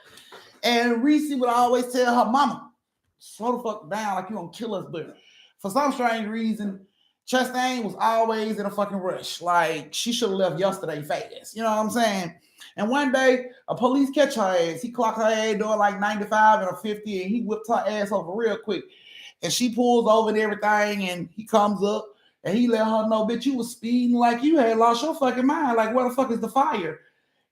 And Reese would always tell her mama, slow the fuck down like you gonna kill us, but for some strange reason, Chastain was always in a fucking rush. Like she should have left yesterday fast. You know what I'm saying? And one day, a police catch her ass. He clocked her ass doing like 95 and a 50, and he whipped her ass over real quick. And she pulls over and everything, and he comes up and he let her know, bitch, you was speeding like you had lost your fucking mind. Like, where the fuck is the fire?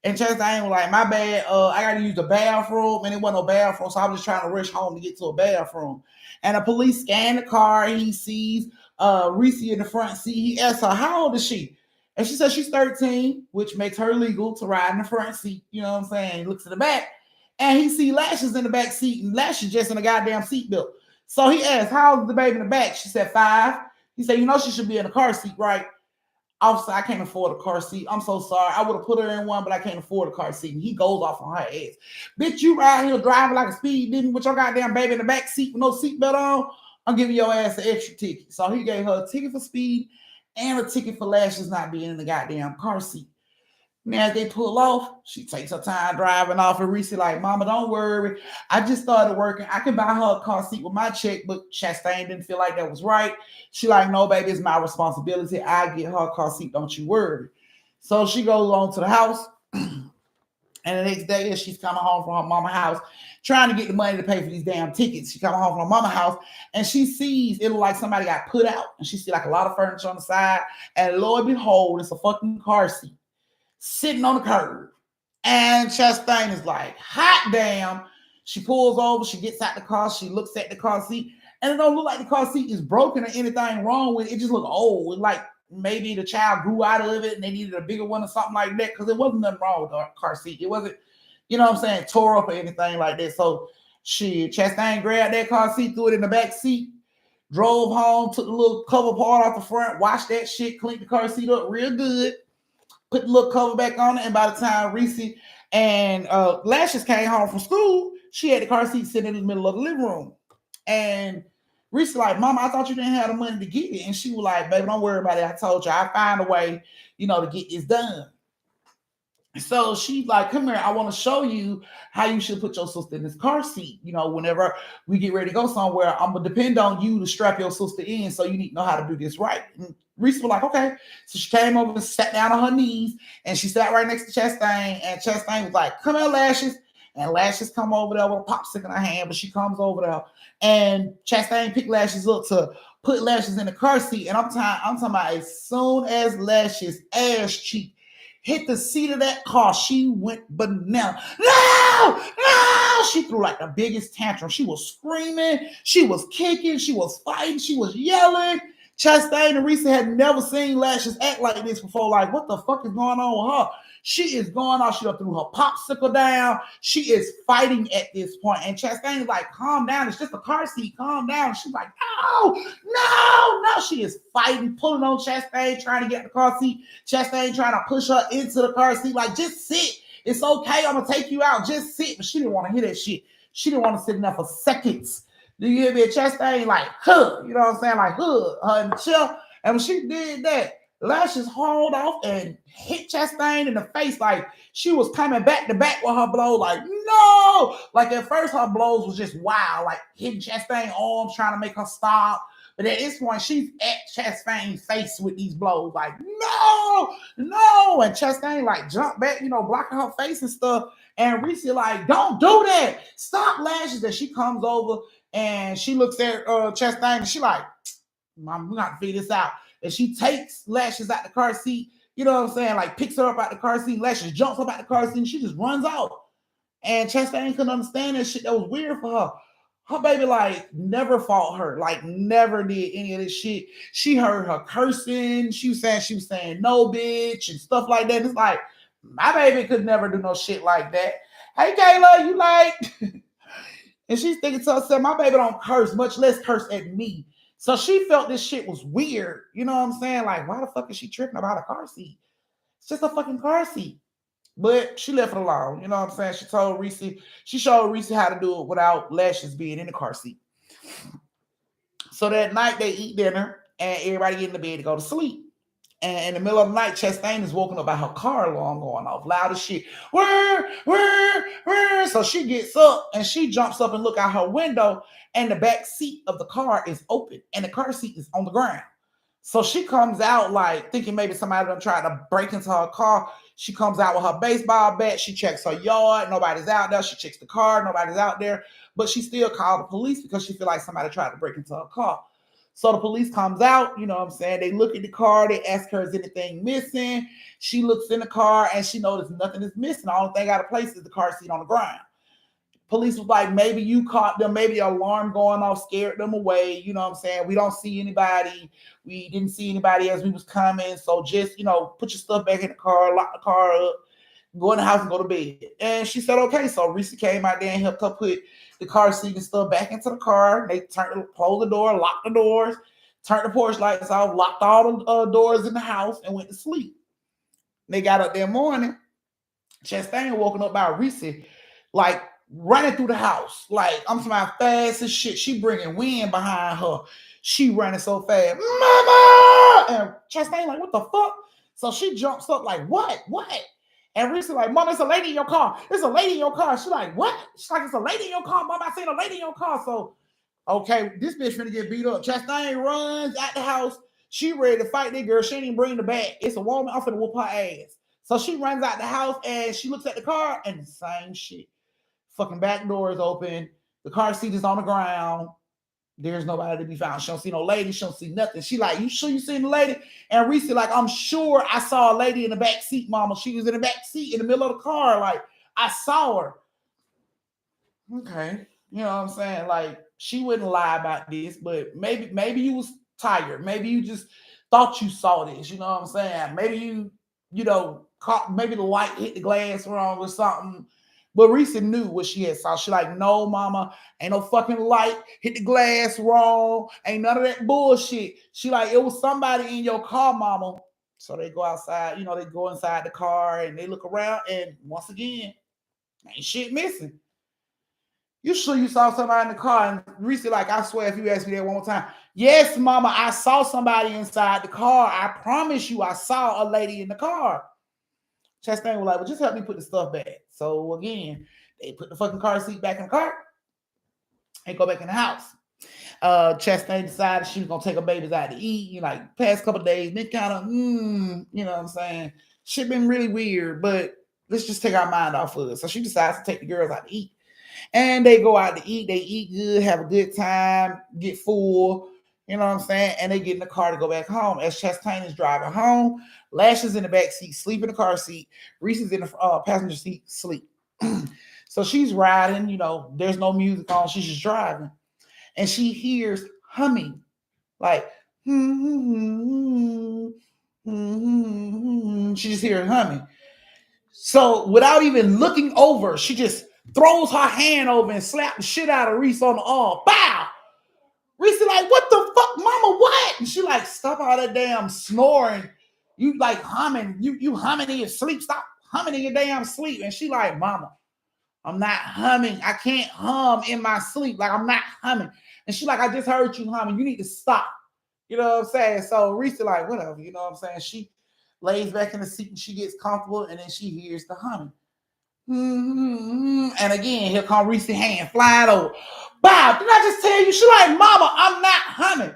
And Chastain was like, my bad, I got to use the bathroom, and it wasn't no bathroom, so I'm just trying to rush home to get to a bathroom. And the police scan the car, and he sees Reese in the front seat. He asks her, how old is she? And she says she's 13, which makes her legal to ride in the front seat. You know what I'm saying? He looks at the back, and he sees Lashes in the back seat, and Lashes just in a goddamn seatbelt. So he asked, how old is the baby in the back? She said 5. He said, you know she should be in the car seat, right? Officer, I can't afford a car seat. I'm so sorry. I would have put her in one, but I can't afford a car seat. And he goes off on her ass. Bitch, you ride here driving like a speed demon with your goddamn baby in the back seat with no seatbelt on. I'm giving your ass an extra ticket. So he gave her a ticket for speed and a ticket for Lashes not being in the goddamn car seat. Now as they pull off, she takes her time driving off, and Reese like, mama, don't worry. I just started working. I can buy her a car seat with my check, but Chastain didn't feel like that was right. She like, no, baby, it's my responsibility. I get her a car seat. Don't you worry. So she goes on to the house. And the next day, as she's coming home from her mama's house, trying to get the money to pay for these damn tickets. She coming home from her mama's house, and she sees it look like somebody got put out. And she see like a lot of furniture on the side. And lo and behold, it's a fucking car seat sitting on the curb. And Chastain is like, hot damn. She pulls over, she gets out the car, she looks at the car seat, and it don't look like the car seat is broken or anything wrong with it. It just look old. Like maybe the child grew out of it and they needed a bigger one or something like that, because it wasn't nothing wrong with the car seat. It wasn't, you know what I'm saying, tore up or anything like that. So Chastain grabbed that car seat, threw it in the back seat, drove home, took the little cover part off the front, washed that shit, cleaned the car seat up real good, put the little cover back on it, and by the time Reese and Lashes came home from school, She had the car seat sitting in the middle of the living room. And Reese like, Mama, I thought you didn't have the money to get it. And she was like, baby, don't worry about it. I told you I'll find a way, to get this done. So she's like, come here, I want to show you how you should put your sister in this car seat. Whenever we get ready to go somewhere, I'm going to depend on you to strap your sister in. So you need to know how to do this right. And Reese was like, okay. So she came over and sat down on her knees and she sat right next to Chastain. And Chastain was like, come here, Lashes. And Lashes come over there with a popsicle in her hand, but she comes over there and Chastain picked Lashes up to put Lashes in the car seat. And I'm talking about as soon as Lashes' ass cheek hit the seat of that car, she went banana. No! No! She threw like the biggest tantrum. She was screaming, she was kicking, she was fighting, she was yelling. Chastain and Reese had never seen Lashes act like this before. Like, what the fuck is going on with her? She is going off. She threw her popsicle down. She is fighting at this point. And Chastain is like, calm down. It's just a car seat. Calm down. She's like, no, no, no. She is fighting, pulling on Chastain, trying to get the car seat. Chastain trying to push her into the car seat. Like, just sit. It's okay. I'm going to take you out. Just sit. But she didn't want to hear that shit. She didn't want to sit in there for seconds. Do you hear me? Chastain like, huh. You know what I'm saying? Like, huh. Her in the chair. And when she did that, Lashes hauled off and hit Chastain in the face like she was coming back to back with her blow. Like, no! Like, at first, her blows was just wild, like hitting Chastain's arms, trying to make her stop. But at this point, she's at Chastain's face with these blows. Like, no! No! And Chastain, like, jumped back, blocking her face and stuff. And Reese, like, don't do that! Stop, Lashes! And she comes over and she looks at Chastain and she like, Mom, we're not to figure this out. And she takes Lashes out the car seat, you know what I'm saying? Like, picks her up out the car seat. Lashes jumps up out the car seat and she just runs out. And Chastain couldn't understand that shit. That was weird for her. Her baby, like, never fought her. Like, never did any of this shit. She heard her cursing. She was saying no, bitch, and stuff like that. It's like, my baby could never do no shit like that. Hey, Kayla, you like? And she's thinking to herself, my baby don't curse, much less curse at me. So she felt this shit was weird. You know what I'm saying? Like, why the fuck is she tripping about a car seat? It's just a fucking car seat. But she left it alone. You know what I'm saying? She showed Reese how to do it without Lashes being in the car seat. So that night they eat dinner and everybody get in the bed to go to sleep. And in the middle of the night, Chastain is woken up by her car alarm going off, loud as shit. Whir, whir, whir. So she gets up and she jumps up and look out her window, and the back seat of the car is open and the car seat is on the ground. So she comes out like thinking maybe somebody done tried to break into her car. She comes out with her baseball bat. She checks her yard. Nobody's out there. She checks the car. Nobody's out there. But she still called the police because she feel like somebody tried to break into her car. So the police comes out, you know what I'm saying? They look at the car. They ask her, is anything missing? She looks in the car and she notices nothing is missing. The only thing out of place is the car seat on the ground. Police was like, maybe you caught them. Maybe the alarm going off scared them away. You know what I'm saying? We don't see anybody. We didn't see anybody as we was coming. So just, put your stuff back in the car, lock the car up, go in the house and go to bed. And she said, okay. So Reese came out there and helped her put the car seat and stuff back into the car. They closed the door, locked the doors, turned the porch lights off, locked all the doors in the house and went to sleep. They got up that morning. Chastain woken up by Reese, like, running through the house. Like, I'm talking fast as shit. She bringing wind behind her. She running so fast. Mama! And Chastain like, what the fuck? So she jumps up like, what? And Reese like, Mom, it's a lady in your car. It's a lady in your car. She's like, what? She's like, it's a lady in your car. Mom, I seen a lady in your car. So, okay, this bitch finna get beat up. Chastain runs out the house. She ready to fight that girl. She ain't even bring the bat. It's a woman. I'm finna whoop her ass. So she runs out the house and she looks at the car and the same shit. Fucking back door is open. The car seat is on the ground. There's nobody to be found. She don't see no lady. She don't see nothing. She like, you sure you seen the lady? And Reese like, I'm sure I saw a lady in the back seat, Mama. She was in the back seat in the middle of the car. Like, I saw her. Okay. You know what I'm saying? Like, she wouldn't lie about this, but maybe you was tired. Maybe you just thought you saw this. You know what I'm saying? Maybe you caught, maybe the light hit the glass wrong or something. But Reese knew what she had saw. She like, no, Mama, ain't no fucking light, hit the glass wrong, ain't none of that bullshit. She like, it was somebody in your car, Mama. So they go outside, they go inside the car and they look around, and once again, ain't shit missing. You sure you saw somebody in the car? And Reese like, I swear, if you ask me that one more time, yes, mama, I saw somebody inside the car. I promise you, I saw a lady in the car. Chastain was like, well, just help me put the stuff back. So again, they put the fucking car seat back in the car and go back in the house. Chastain decided she was gonna take her babies out to eat. Like past couple of days, been kind of, you know what I'm saying? Shit been really weird, but let's just take our mind off of it. So she decides to take the girls out to eat. And they go out to eat. They eat good, have a good time, get full. You know what I'm saying? And they get in the car to go back home. As Chastain is driving home, Lash is in the back seat, sleep in the car seat. Reese is in the passenger seat, sleep. So she's riding. There's no music on. She's just driving, and she hears humming, like she just hears humming. So without even looking over, she just throws her hand over and slaps the shit out of Reese on the arm. Bow! Reese like, what the fuck, mama, what? And she like, stop all that damn snoring. You like humming. You humming in your sleep. Stop humming in your damn sleep. And she like, mama, I'm not humming. I can't hum in my sleep. Like, I'm not humming. And she like, I just heard you humming. You need to stop. You know what I'm saying? So Reese like, whatever. You know what I'm saying? She lays back in the seat and she gets comfortable, and then she hears the humming. And again, here come Reese's hand flying over. Bob, did I just tell you? She like, mama, I'm not humming.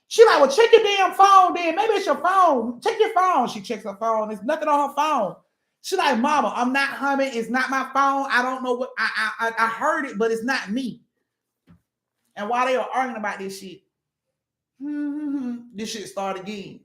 She like, well, check your damn phone then. Maybe it's your phone. Check your phone. She checks her phone. There's nothing on her phone. She like, mama, I'm not humming. It's not my phone. I don't know what I heard it, but it's not me. And while they were arguing about this shit, this shit started again.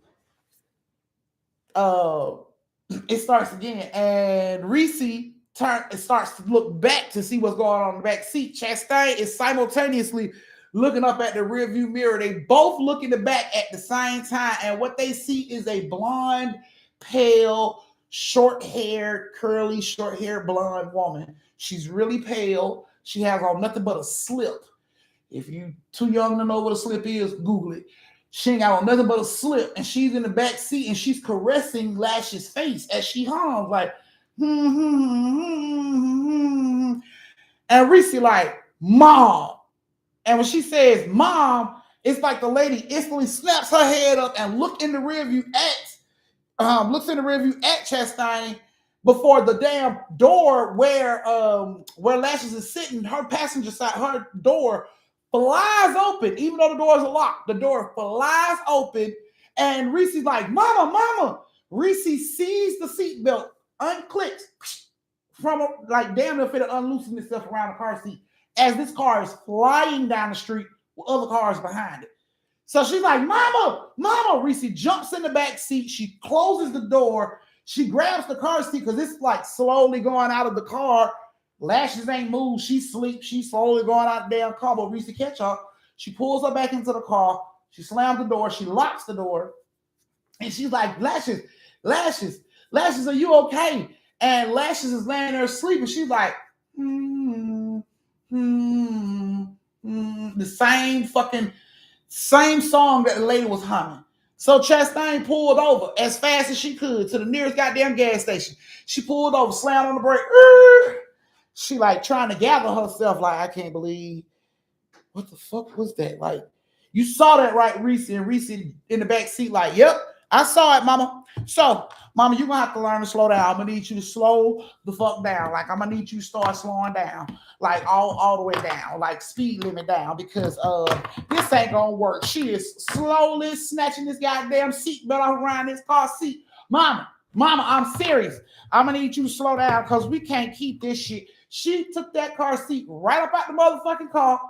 It starts again, and Reese starts to look back to see what's going on in the back seat. Chastain is simultaneously looking up at the rearview mirror. They both look in the back at the same time, and what they see is a blonde, pale, short-haired, curly, short-haired blonde woman. She's really pale. She has on nothing but a slip. If you too young to know what a slip is, Google it. She ain't got on nothing but a slip, and she's in the back seat, and she's caressing Lash's face as she hums, like, and Reese like, mom. And when she says mom, it's like the lady instantly snaps her head up and looks in the rearview at Chastain before the damn door where Lashes is sitting. Her passenger side, her door flies open, even though the doors are locked. The door flies open, and Reese's like, mama. Reese sees the seatbelt, unclicks from like damn near fit unloosen itself around the car seat as this car is flying down the street with other cars behind it. So she's like, mama. Reese jumps in the back seat. She closes the door. She grabs the car seat because it's like slowly going out of the car. Lashes ain't moved. She sleeps. She's slowly going out the damn car. But Reese catch her. She pulls her back into the car. She slams the door. She locks the door. And she's like, Lashes, are you okay? And Lashes is laying there sleeping. She's like, the same song that the lady was humming. So Chastain pulled over as fast as she could to the nearest goddamn gas station. She pulled over, slammed on the brake. She like trying to gather herself, like, I can't believe, what the fuck was that? Like, you saw that, right, Reese? And Reese in the back seat, like, yep, I saw it, mama. So, mama, you're gonna have to learn to slow down. I'm gonna need you to slow the fuck down. Like, I'm gonna need you to start slowing down, like all the way down, like speed limit down, because this ain't gonna work. She is slowly snatching this goddamn seatbelt off around this car seat. Mama, I'm serious. I'm gonna need you to slow down because we can't keep this shit. She took that car seat right up out the motherfucking car,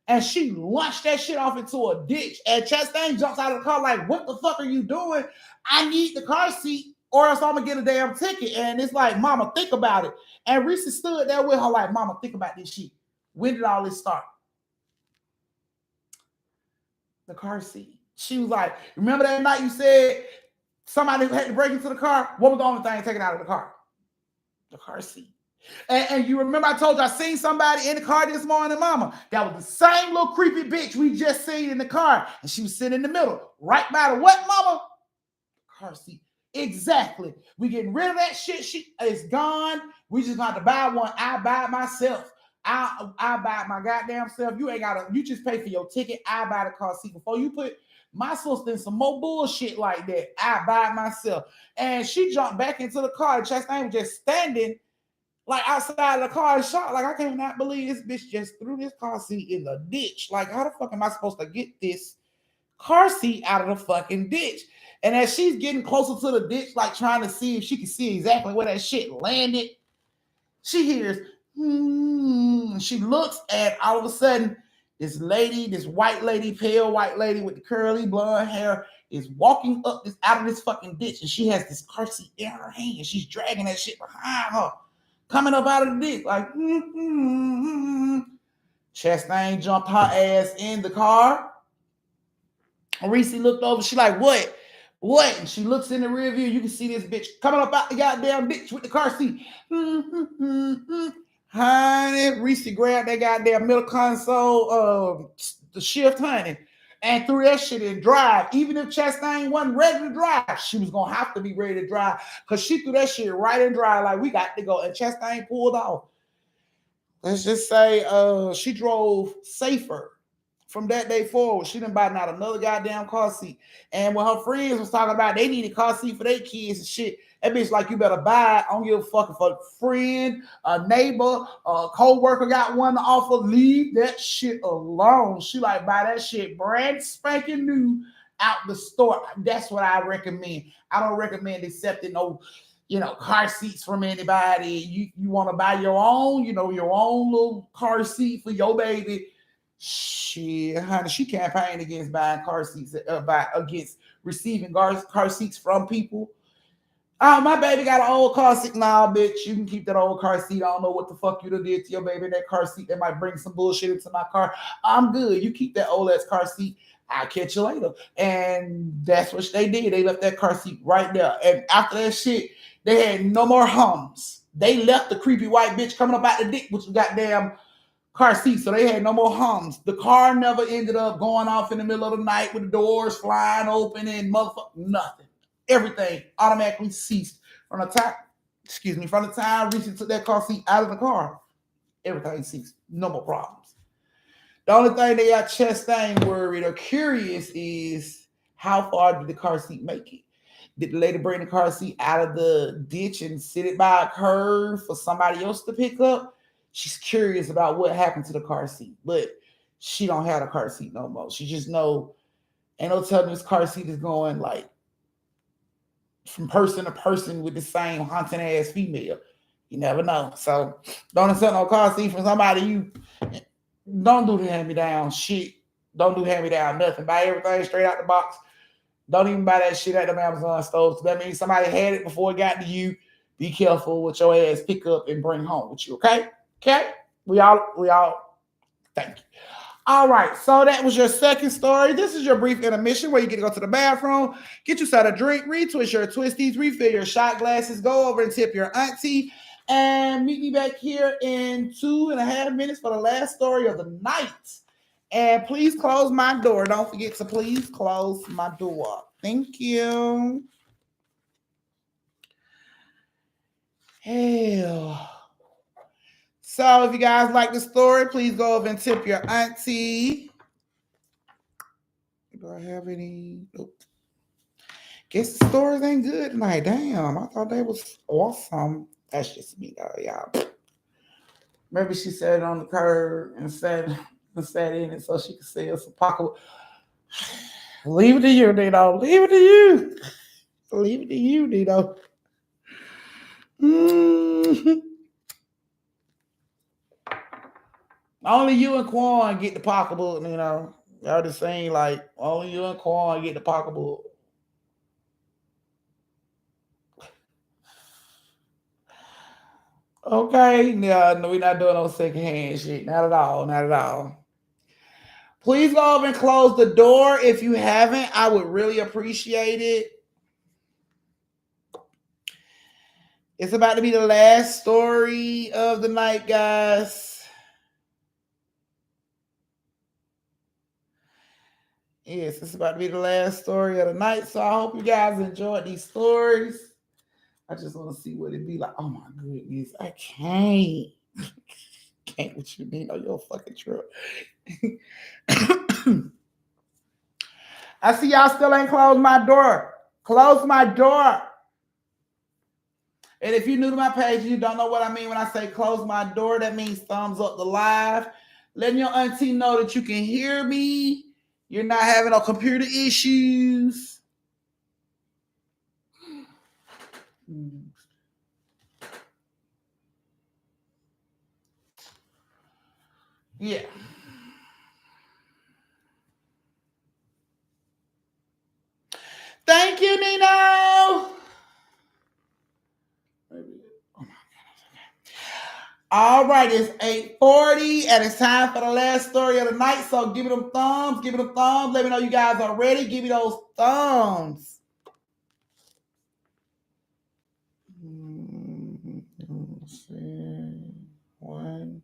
and she launched that shit off into a ditch. And Chastain jumps out of the car like, what the fuck are you doing? I need the car seat or else I'm going to get a damn ticket. And it's like, mama, think about it. And Reese stood there with her like, mama, think about this shit. When did all this start? The car seat. She was like, remember that night you said somebody had to break into the car? What was the only thing taken out of the car? The car seat. And you remember I told you I seen somebody in the car this morning, mama. That was the same little creepy bitch we just seen in the car. And she was sitting in the middle. Right by the what, mama? Car seat. Exactly. We getting rid of that shit. It's gone. We just got to buy one. I buy it myself. I buy it my goddamn self. You ain't gotta, you just pay for your ticket. I buy the car seat. Before you put my sister in some more bullshit like that, I buy it myself. And she jumped back into the car. Chastain was just standing like outside the car in shock. Like, I cannot believe this bitch just threw this car seat in the ditch. Like, how the fuck am I supposed to get this car seat out of the fucking ditch? And as she's getting closer to the ditch, like trying to see if she can see exactly where that shit landed, she hears, she looks, and all of a sudden, this lady, this white lady, pale white lady with the curly blonde hair, is walking up this out of this fucking ditch, and she has this car seat in her hand. She's dragging that shit behind her, coming up out of the ditch, like, Chastain jumped her ass in the car. Reese looked over. She like, what? What? And she looks in the rear view. You can see this bitch coming up out the goddamn bitch with the car seat. Honey, Reese grabbed that goddamn middle console, the shift, honey, and threw that shit in drive. Even if Chastain wasn't ready to drive, she was gonna have to be ready to drive because she threw that shit right in drive. Like, we got to go. And Chastain pulled off. Let's just say she drove safer. From that day forward, she didn't buy not another goddamn car seat. And when her friends was talking about they needed car seat for their kids and shit, that bitch like, you better buy it. I don't give a fuck if a friend, a neighbor, a co-worker got one to offer. Leave that shit alone. She like, buy that shit brand spanking new out the store. That's what I recommend. I don't recommend accepting no, car seats from anybody. You want to buy your own, your own little car seat for your baby. Shit, honey, she campaigned against buying car seats, against receiving car seats from people. Oh, my baby got an old car seat. Nah, bitch, you can keep that old car seat. I don't know what the fuck you done did to your baby in that car seat. That might bring some bullshit into my car. I'm good. You keep that old ass car seat. I'll catch you later. And that's what they did. They left that car seat right there. And after that shit, they had no more hums. They left the creepy white bitch coming up out the dick, which was goddamn car seat, so they had no more hums. The car never ended up going off in the middle of the night with the doors flying open and nothing. Everything automatically ceased from the time Reese took that car seat out of the car. Everything ceased. No more problems. The only thing they got Chastain worried or curious is, how far did the car seat make it? Did the lady bring the car seat out of the ditch and sit it by a curve for somebody else to pick up? She's curious about what happened to the car seat, but she don't have a car seat no more. She just know, ain't no telling this car seat is going like from person to person with the same haunting ass female. You never know. So don't accept no car seat from somebody. You don't do the hand-me-down shit. Don't do hand-me-down nothing. Buy everything straight out the box. Don't even buy that shit at the Amazon stores. That means somebody had it before it got to you. Be careful what your ass pick up and bring home with you, okay? Okay, we all thank you. All right, so that was your second story. This is your brief intermission where you get to go to the bathroom, get yourself a drink, retwist your twisties, refill your shot glasses, go over and tip your auntie, and meet me back here in 2.5 minutes for the last story of the night. And please close my door. Don't forget to please close my door. Thank you. Hell. So if you guys like the story, please go over and tip your auntie. Do I have any? Nope. Guess the stories ain't good tonight. Damn, I thought they was awesome. That's just me though, y'all. Maybe she sat on the curb and sat in it so she could see us a pocket. Leave it to you, Dino. Leave it to you. Leave it to you, Dino. Only you and Quan get the pocketbook, Y'all just saying like only you and Quan get the pocketbook. Okay, yeah, no, we're not doing no secondhand shit. Not at all. Not at all. Please go over and close the door if you haven't. I would really appreciate it. It's about to be the last story of the night, guys. Yes, it's about to be the last story of the night. So I hope you guys enjoyed these stories. I just want to see what it'd be like. Oh my goodness, I can't. can't with you, Nino. You're a fucking trip. I see y'all still ain't closed my door. Close my door. And if you're new to my page and you don't know what I mean when I say close my door, that means thumbs up the live. Letting your auntie know that you can hear me. You're not having no computer issues. Yeah. Thank you, Nino. All right, it's 8:40 and it's time for the last story of the night. So give me them thumbs, give me them thumbs. Let me know you guys are ready. Give me those thumbs. Let's see. 1,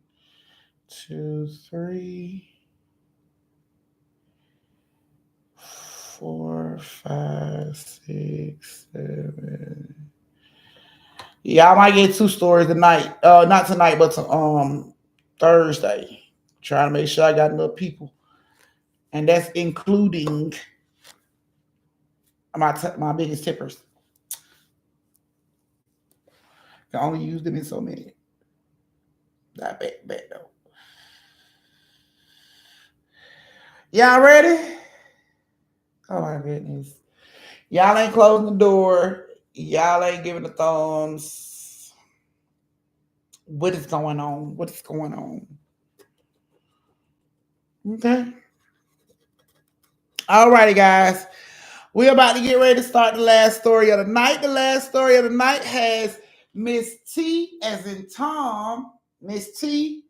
2, 3, 4, 5, 6, 7. Yeah, I might get 2 stories tonight. Not tonight, but Thursday. Trying to make sure I got enough people, and that's including my biggest tippers. Can only use them in so many. I bet though. Y'all ready? Oh my goodness. Y'all ain't closing the door. Y'all ain't giving the thumbs. What is going on? What is going on? Okay. All righty, guys. We're about to get ready to start the last story of the night. The last story of the night has Miss T as in Tom. Miss T.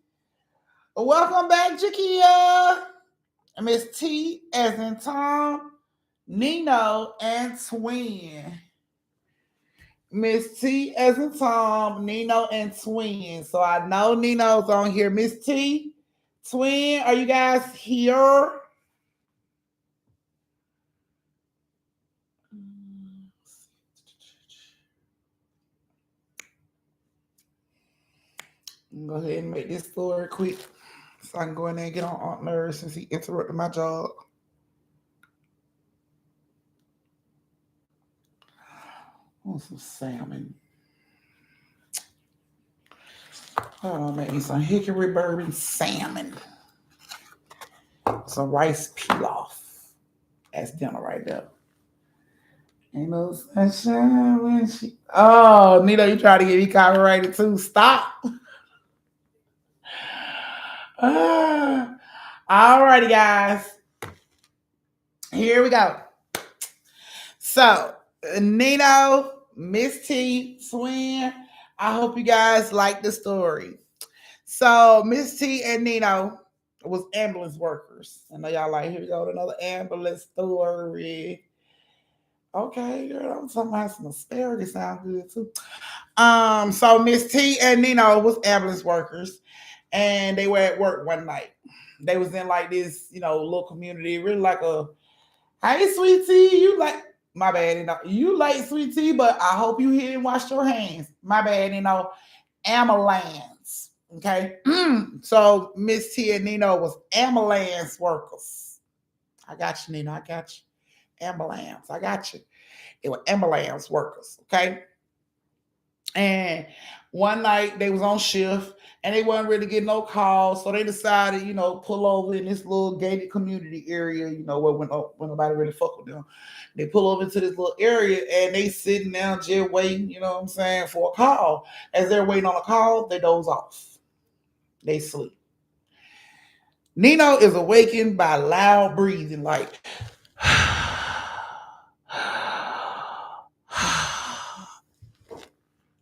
Welcome back, Jakia. Miss T as in Tom, Nino, and Twin. Miss T as in Tom, Nino, and Twin. So I know Nino's on here. Miss T, Twin, are you guys here? Go ahead and make this story quick so I can go in there and get on Aunt Nurse since he interrupted my job. I want some salmon. Oh, make me some hickory bourbon salmon. Some rice pilaf. That's dinner right there. Ain't no sunshine when she. Oh, Nito, you try to get me copyrighted too. Stop. Alrighty, guys. Here we go. So, Nino, Miss T, Twin, I hope you guys like the story. So, Miss T and Nino was ambulance workers. I know y'all like, here we go, another ambulance story. Okay, girl, I'm talking about some asparagus sound good too. So Miss T and Nino was ambulance workers, and they were at work one night. They was in like this, little community, really like a, hey, sweet tea, you like, my bad, you like sweet tea, but I hope you here and wash your hands. My bad, ambulance. Okay, so Miss T and Nino was ambulance workers. I got you, Nino. I got you. Ambulance. I got you. It was ambulance workers. Okay. And one night they was on shift and they wasn't really getting no calls. So they decided, pull over in this little gated community area, where when nobody really fuck with them. They pull over into this little area and they sitting down just waiting, for a call. As they're waiting on a call, they doze off. They sleep. Nino is awakened by loud breathing, like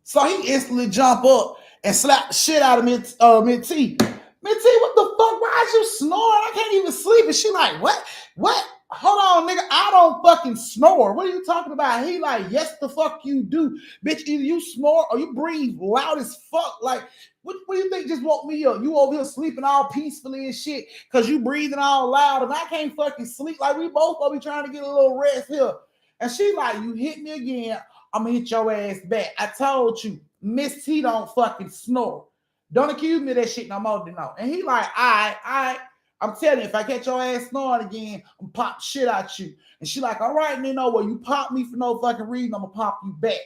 so he instantly jump up and slap the shit out of Mid T. Mid T, what the fuck? Why is you snoring? I can't even sleep. And she like, what? What? Hold on, nigga. I don't fucking snore. What are you talking about? He like, yes, the fuck you do. Bitch, either you snore or you breathe loud as fuck. Like, what do you think just woke me up? You over here sleeping all peacefully and shit because you breathing all loud and I can't fucking sleep. Like, we both gonna be trying to get a little rest here. And she like, you hit me again, I'm gonna hit your ass back. I told you, Miss T don't fucking snore. Don't accuse me of that shit no more, Nino. And he like, all right. I'm telling you, if I catch your ass snoring again, I'm pop shit out you. And she like, all right, Nino, well, you pop me for no fucking reason, I'm gonna pop you back.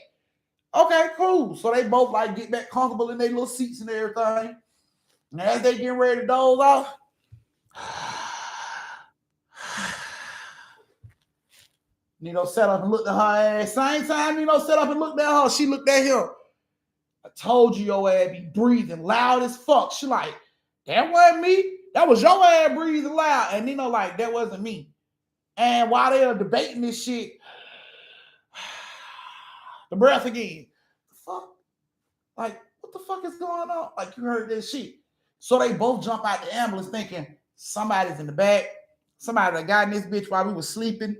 Okay, cool. So they both like get back comfortable in their little seats and everything. And as they getting ready to doze off, Nino sat up and looked at her ass. Same time Nino sat up and looked at her, she looked at him. I told you your ass be breathing loud as fuck. She like, that wasn't me. That was your ass breathing loud. And Nino like, that wasn't me. And while they are debating this shit, the breath again. The fuck? Like, what the fuck is going on? Like, you heard this shit. So they both jump out the ambulance thinking somebody's in the back. Somebody that got in this bitch while we was sleeping.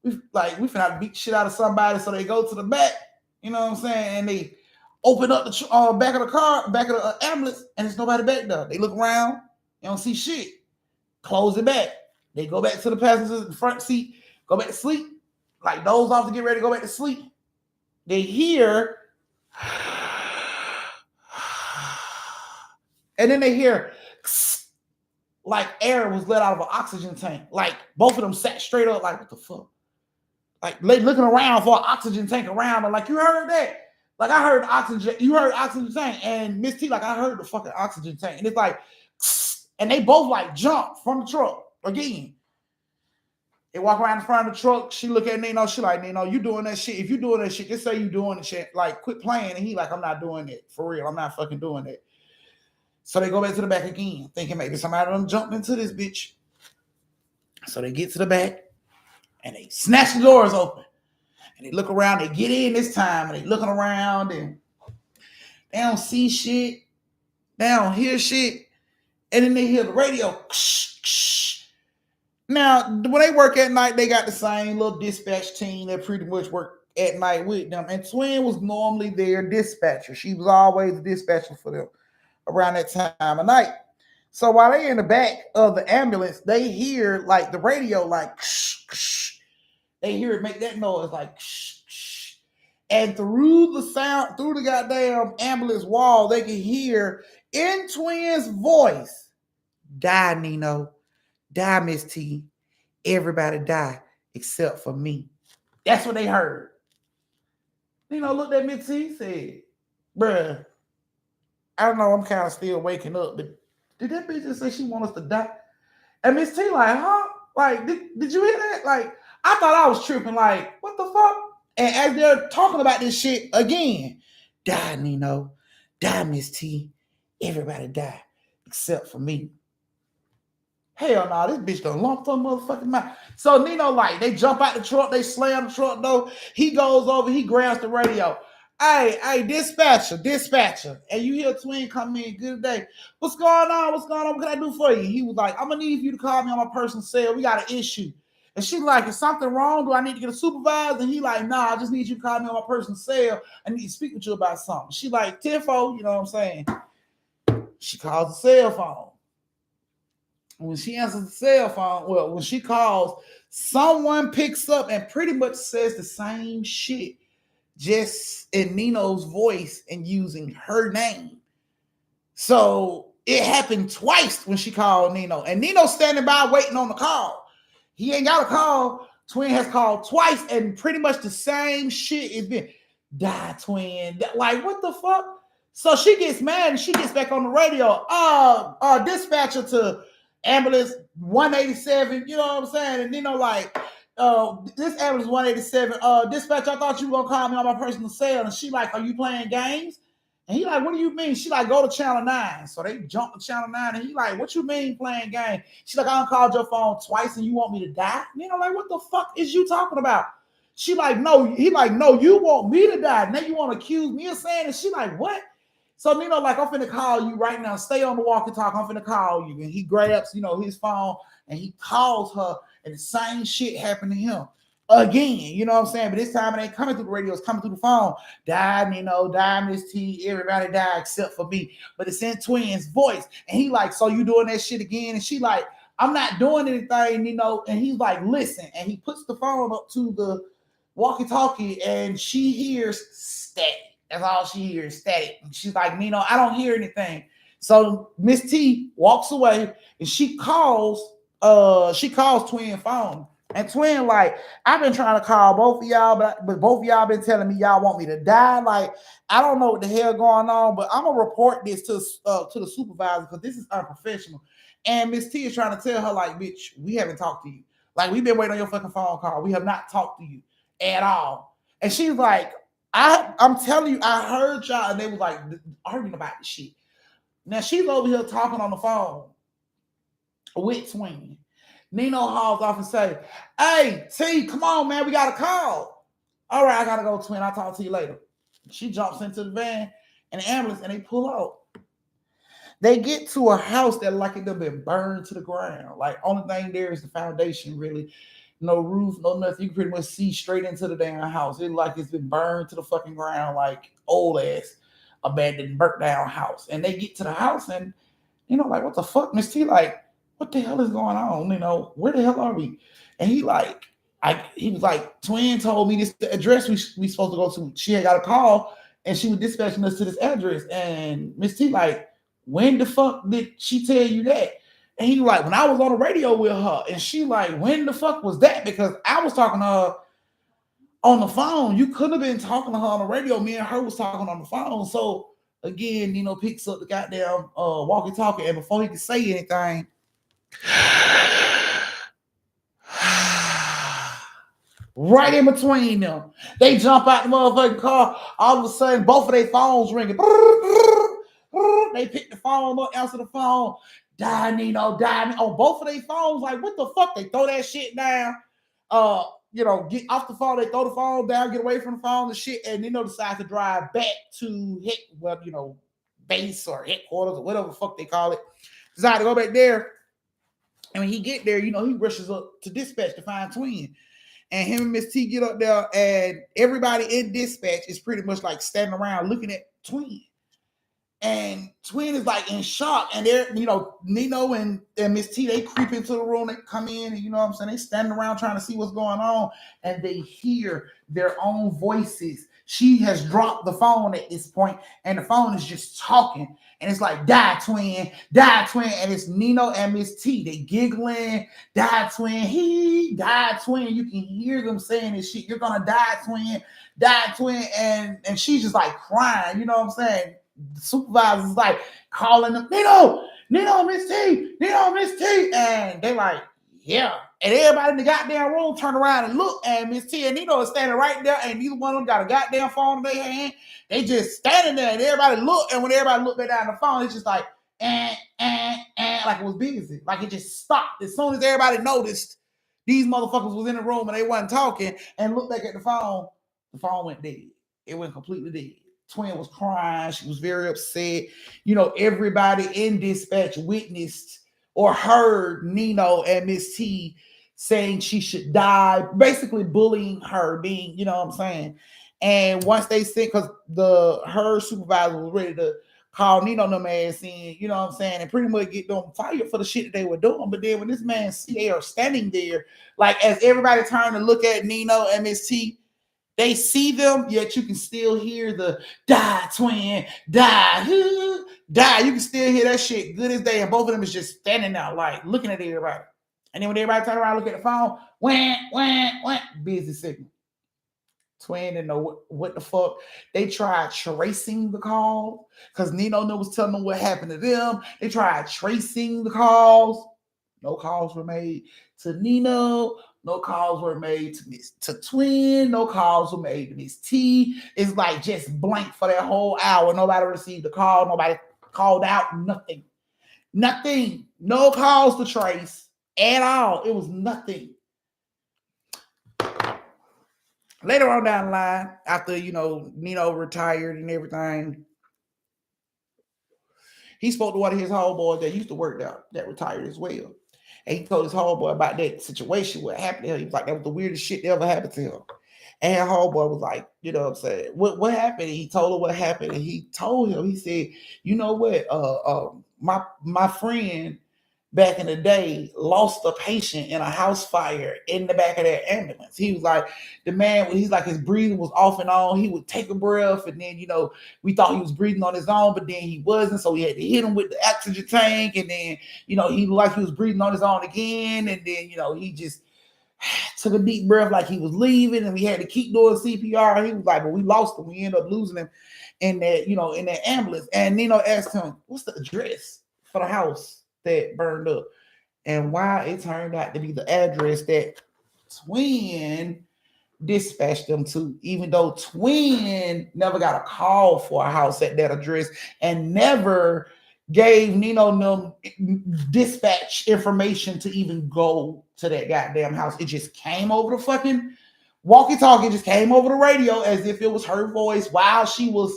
We finna have to beat shit out of somebody. So they go to the back, you know what I'm saying? And they open up the back of the car, back of the ambulance, and there's nobody back there. They look around, they don't see shit. Close it back. They go back to the passengers in the front seat, go back to sleep, like doze off to get ready to go back to sleep. They hear, and then they hear, like air was let out of an oxygen tank. Like both of them sat straight up, like, what the fuck? Like they looking around for an oxygen tank around, and like, you heard that? Like I heard oxygen, you heard oxygen tank, and Miss T, like I heard the fucking oxygen tank, and it's like, and they both like jump from the truck again. They walk around the front of the truck. She look at Nino. She like, Nino, you doing that shit? If you doing that shit, just say you doing the shit. Like, quit playing. And he like, I'm not doing it for real. I'm not fucking doing it. So they go back to the back again, thinking maybe somebody done jumped into this bitch. So they get to the back, and they snatch the doors open. And they look around, they get in this time, and they looking around, and they don't see shit. They don't hear shit. And then they hear the radio. Now, when they work at night, they got the same little dispatch team that pretty much work at night with them. And Twin was normally their dispatcher. She was always a dispatcher for them around that time of night. So while they in the back of the ambulance, they hear like the radio, like, they hear it make that noise, like, and through the sound, through the goddamn ambulance wall, they can hear in Twin's voice, die, Nino, die, Miss T, everybody die except for me. That's what they heard. Nino looked at Miss T, said, bruh, I don't know, I'm kind of still waking up, but did that bitch just say she want us to die? And Miss T like, huh? Like, did you hear that? Like, I thought I was tripping, like, what the fuck? And as they're talking about this shit again, die, Nino, die, Miss T, everybody die except for me. Hell no, this bitch done lumped her motherfucking mouth. So Nino, like, they jump out the truck, they slam the truck door. He goes over, he grabs the radio. Hey, dispatcher. And you hear Twin come in, good day. What's going on? What can I do for you? He was like, I'm gonna need you to call me on my personal cell. We got an issue. And she's like, is something wrong? Do I need to get a supervisor? And he like, nah, I just need you to call me on my personal cell. I need to speak with you about something. She like, tenfold, you know what I'm saying? She calls the cell phone. When she answers the cell phone, well, when she calls, someone picks up and pretty much says the same shit, just in Nino's voice and using her name. So it happened twice when she called Nino. And Nino's standing by waiting on the call. He ain't got a call. Twin has called twice, and pretty much the same shit is been, die, Twin. Like, what the fuck? So she gets mad and she gets back on the radio. Dispatcher to ambulance 187, you know what I'm saying? And Nino like, this ambulance 187, dispatch, I thought you were gonna call me on my personal cell. And she like, are you playing games? And he like, what do you mean? She like, go to channel 9. So they jump to channel 9, and he like, what you mean playing games? She like, I done called your phone twice and you want me to die? Nino like, what the fuck is you talking about? She like, no. He like, no, you want me to die. Now you want to accuse me of saying it? She like, what? So Nino like, I'm finna call you right now. Stay on the walkie-talkie. I'm finna call you. And he grabs, his phone and he calls her, and the same shit happened to him again. You know what I'm saying? But this time it ain't coming through the radio. It's coming through the phone. Die, Nino. Die, Miss T. Everybody die except for me. But it's in Twin's voice. And he like, so you doing that shit again? And she like, I'm not doing anything, And he's like, listen. And he puts the phone up to the walkie-talkie, and she hears static. That's all she hears, static. And she's like, Nino, I don't hear anything. So Miss T walks away and she calls Twin phone. And Twin, like, I've been trying to call both of y'all, but both of y'all been telling me y'all want me to die. Like, I don't know what the hell going on, but I'm gonna report this to the supervisor because this is unprofessional. And Miss T is trying to tell her, like, bitch, we haven't talked to you. Like, we've been waiting on your fucking phone call. We have not talked to you at all. And she's like, I'm telling you, I heard y'all, and they was like arguing about this shit. Now she's over here talking on the phone with Twin. Nino hauls off and say, hey, T, come on, man, we got a call. All right, I gotta go, Twin. I'll talk to you later. She jumps into the van and the ambulance and they pull out. They get to a house that like it done been burned to the ground. Like, only thing there is the foundation, really. No roof, no nothing. You can pretty much see straight into the damn house. It's like it's been burned to the fucking ground, like old ass abandoned, burnt down house. And they get to the house and, like, what the fuck, Miss T? Like, what the hell is going on? Where the hell are we? And he was like, Twin told me this the address we supposed to go to. She had got a call and she was dispatching us to this address. And Miss T like, when the fuck did she tell you that? And he like, when I was on the radio with her. And she like, when the fuck was that? Because I was talking to her on the phone. You couldn't have been talking to her on the radio. Me and her was talking on the phone. So again, picks up the goddamn walkie-talkie. And before he could say anything, right in between them, they jump out the motherfucking car. All of a sudden, both of their phones ringing. They pick the phone up, answer the phone. Die, Nino, die. On both of their phones, like, what the fuck? They throw that shit down. Get off the phone. They throw the phone down, get away from the phone and shit. And Nino decides to drive back to base or headquarters or whatever the fuck they call it. Decide to go back there. And when he get there, he rushes up to dispatch to find Twin. And him and Miss T get up there, and everybody in dispatch is pretty much like standing around looking at Twin. And Twin is like in shock. And they're, Nino and Miss T, they creep into the room, they come in, and they standing around trying to see what's going on. And they hear their own voices. She has dropped the phone at this point, and the phone is just talking. And it's like, die, Twin, die, Twin. And it's Nino and Miss T. They giggling, die, Twin, die, Twin. You can hear them saying this shit. You're going to die, Twin. And she's just like crying, you know what I'm saying? The supervisor's like calling them, Nino, Miss T. And they like, yeah. And everybody in the goddamn room turn around and look, and Miss T and Nino is standing right there, and neither one of them got a goddamn phone in their hand. They just standing there, and everybody look, and when everybody looked back down the phone, it's just like, like it was busy. Like it just stopped. As soon as everybody noticed these motherfuckers was in the room and they wasn't talking and looked back at the phone went dead. It went completely dead. Twin was crying. She was very upset. Everybody in dispatch witnessed or heard Nino and Miss T saying she should die, basically bullying her, being, And once they sent, because her supervisor was ready to call Nino no ass in, and pretty much get them fired for the shit that they were doing. But then when this man see they are standing there, like as everybody turned to look at Nino and Miss T, they see them, yet you can still hear the die, Twin, die, die. You can still hear that shit good as day. And both of them is just standing there, like looking at everybody. And then when everybody turn around, look at the phone, wham, busy signal. Twin didn't know what the fuck. They tried tracing the call because Nino was telling them what happened to them. They tried tracing the calls. No calls were made to Nino. No calls were made to Twin. No calls were made to Miss T. It's like just blank for that whole hour. Nobody received a call. Nobody called out. Nothing. No calls to trace at all. It was nothing. Later on down the line, after, Nino retired and everything, he spoke to one of his homeboys that used to work there that retired as well. And he told his homeboy about that situation, what happened to him. He was like, that was the weirdest shit that ever happened to him. And his homeboy was like, what happened? And he told him what happened. And he told him, he said, you know what? My friend back in the day lost a patient in a house fire in the back of that ambulance. He was like, the man, he's like, his breathing was off and on. He would take a breath, and then, we thought he was breathing on his own, but then he wasn't. So we had to hit him with the oxygen tank, and then, he looked like he was breathing on his own again. And then, he just took a deep breath like he was leaving, and we had to keep doing CPR. He was like, but we lost him. We ended up losing him in that, in that ambulance. And Nino asked him, what's the address for the house that burned up? And why it turned out to be the address that Twin dispatched them to, even though Twin never got a call for a house at that address and never gave Nino them dispatch information to even go to that goddamn house. It just came over the fucking walkie-talkie, just came over the radio as if it was her voice while she was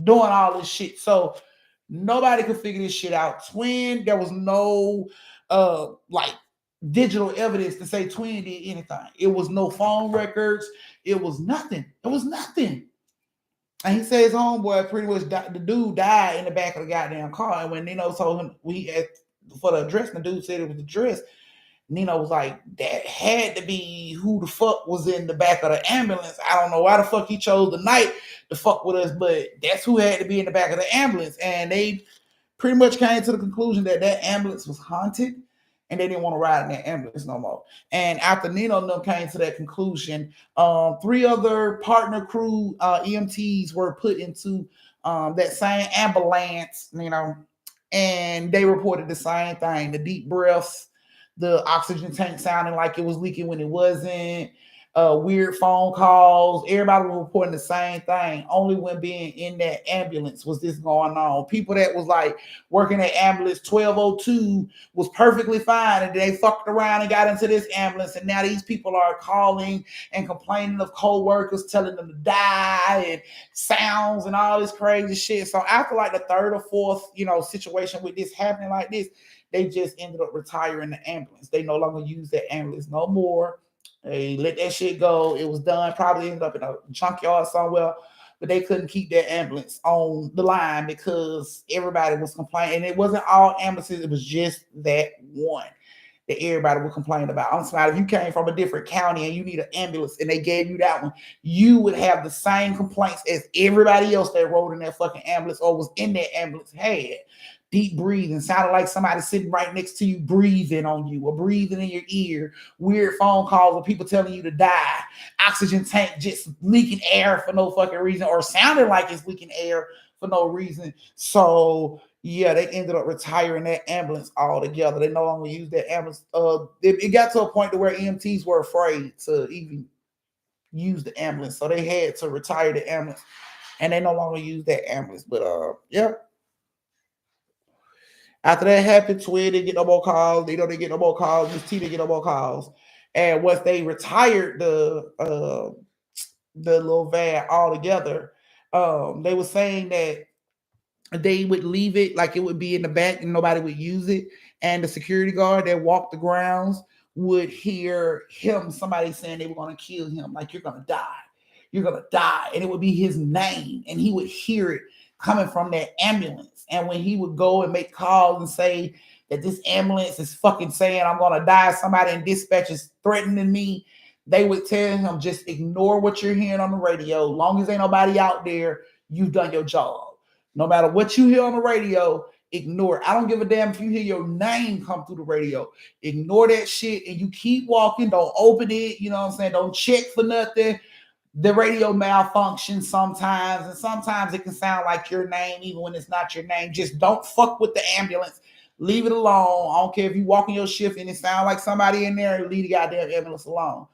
doing all this shit. So nobody could figure this shit out. Twin, there was no like digital evidence to say Twin did anything. It was no phone records. It was nothing. It was nothing. And he said his homeboy pretty much the dude died in the back of the goddamn car. And when Nino told him for the address, and the dude said it was the address, Nino was like, that had to be who the fuck was in the back of the ambulance. I don't know why the fuck he chose the night to fuck with us, but that's who had to be in the back of the ambulance. And they pretty much came to the conclusion that that ambulance was haunted, and they didn't want to ride in that ambulance no more. And after Nino and them came to that conclusion, 3 other partner crew EMTs were put into that same ambulance, and they reported the same thing: the deep breaths, the oxygen tank sounding like it was leaking when it wasn't, weird phone calls. Everybody was reporting the same thing. Only when being in that ambulance was this going on. People that was like working at ambulance 1202 was perfectly fine, and they fucked around and got into this ambulance, and now these people are calling and complaining of co-workers telling them to die and sounds and all this crazy shit. So after like the 3rd or 4th, situation with this happening like this, they just ended up retiring the ambulance. They no longer use that ambulance no more. They let that shit go. It was done. Probably ended up in a junkyard somewhere, but they couldn't keep that ambulance on the line because everybody was complaining. And it wasn't all ambulances. It was just that one that everybody would complain about. I'm sorry, if you came from a different county and you need an ambulance and they gave you that one, you would have the same complaints as everybody else that rode in that fucking ambulance or was in that ambulance had. Deep breathing, sounded like somebody sitting right next to you breathing on you or breathing in your ear. Weird phone calls of people telling you to die. Oxygen tank just leaking air for no fucking reason, or sounding like it's leaking air for no reason. So yeah, they ended up retiring that ambulance altogether. They no longer use that ambulance. It got to a point to where EMTs were afraid to even use the ambulance, so they had to retire the ambulance, and they no longer use that ambulance. But yeah. After that happened, Twin didn't get no more calls. They didn't get no more calls. Miss T didn't get no more calls. And once they retired the little van altogether, they were saying that they would leave it like it would be in the back and nobody would use it. And the security guard that walked the grounds would hear somebody saying they were going to kill him, like, you're going to die. You're going to die. And it would be his name. And he would hear it coming from that ambulance. And when he would go and make calls and say that this ambulance is fucking saying I'm going to die, somebody in dispatch is threatening me, they would tell him, just ignore what you're hearing on the radio. Long as ain't nobody out there, you've done your job. No matter what you hear on the radio, ignore it. I don't give a damn if you hear your name come through the radio. Ignore that shit and you keep walking. Don't open it. You know what I'm saying? Don't check for nothing. The radio malfunctions sometimes, and sometimes it can sound like your name even when it's not your name. Just don't fuck with the ambulance. Leave it alone. I don't care if you walk in your shift and it sounds like somebody in there, leave the goddamn ambulance alone.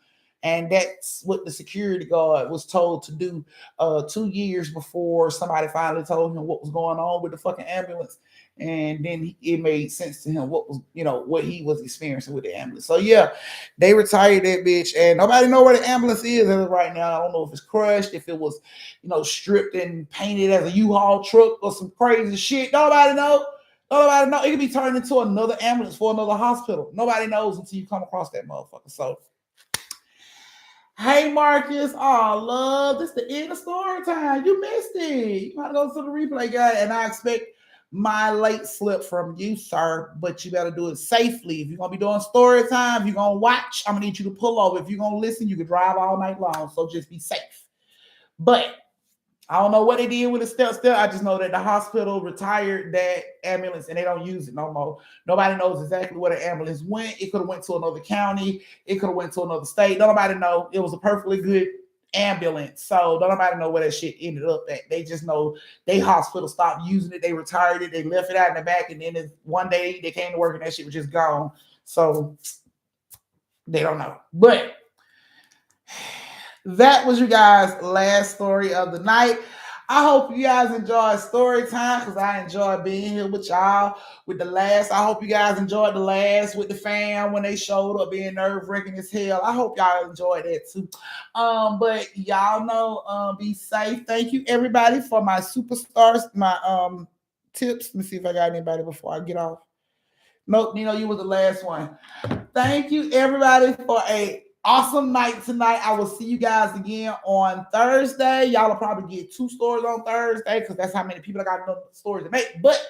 And that's what the security guard was told to do 2 years before somebody finally told him what was going on with the fucking ambulance. And then it made sense to him what was, what he was experiencing with the ambulance. So yeah, they retired that bitch, and nobody know where the ambulance is as of right now. I don't know if it's crushed, if it was, stripped and painted as a U-Haul truck or some crazy shit. Nobody know. Nobody know. It could be turned into another ambulance for another hospital. Nobody knows until you come across that motherfucker. So, hey Marcus, love, this is the end of story time. You missed it. You gotta go to the replay, guy, and I expect my late slip from you, sir, but you better do it safely. If you're going to be doing story time, if you're going to watch, I'm going to need you to pull over. If you're going to listen, you can drive all night long. So just be safe. But I don't know what they did with the step. I just know that the hospital retired that ambulance and they don't use it no more. Nobody knows exactly where the ambulance went. It could have went to another county. It could have went to another state. Nobody know. It was a perfectly good ambulance. So don't nobody know where that shit ended up at. They just know they hospital stopped using it. They retired it. They left it out in the back. And then one day they came to work and that shit was just gone. So they don't know. But that was you guys' last story of the night. I hope you guys enjoyed story time because I enjoyed being here with y'all with the last. I hope you guys enjoyed the last with the fam when they showed up being nerve-wracking as hell. I hope y'all enjoyed that too. But y'all know, be safe. Thank you everybody for my superstars, my tips. Let me see if I got anybody before I get off. Nope, Nino, you were the last one. Thank you everybody for a awesome night tonight. I will see you guys again on Thursday. Y'all will probably get 2 stories on Thursday because that's how many people I got enough stories to make. But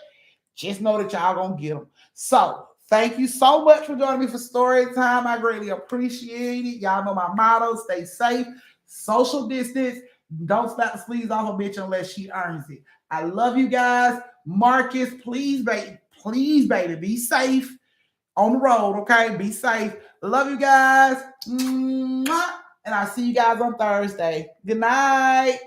just know that y'all gonna get them. So thank you so much for joining me for story time. I greatly appreciate it. Y'all know my motto: stay safe, social distance. Don't slap the sleeves off a bitch unless she earns it. I love you guys. Marcus, please, baby, be safe on the road, okay? Be safe. Love you guys. Mwah. And I'll see you guys on Thursday. Good night.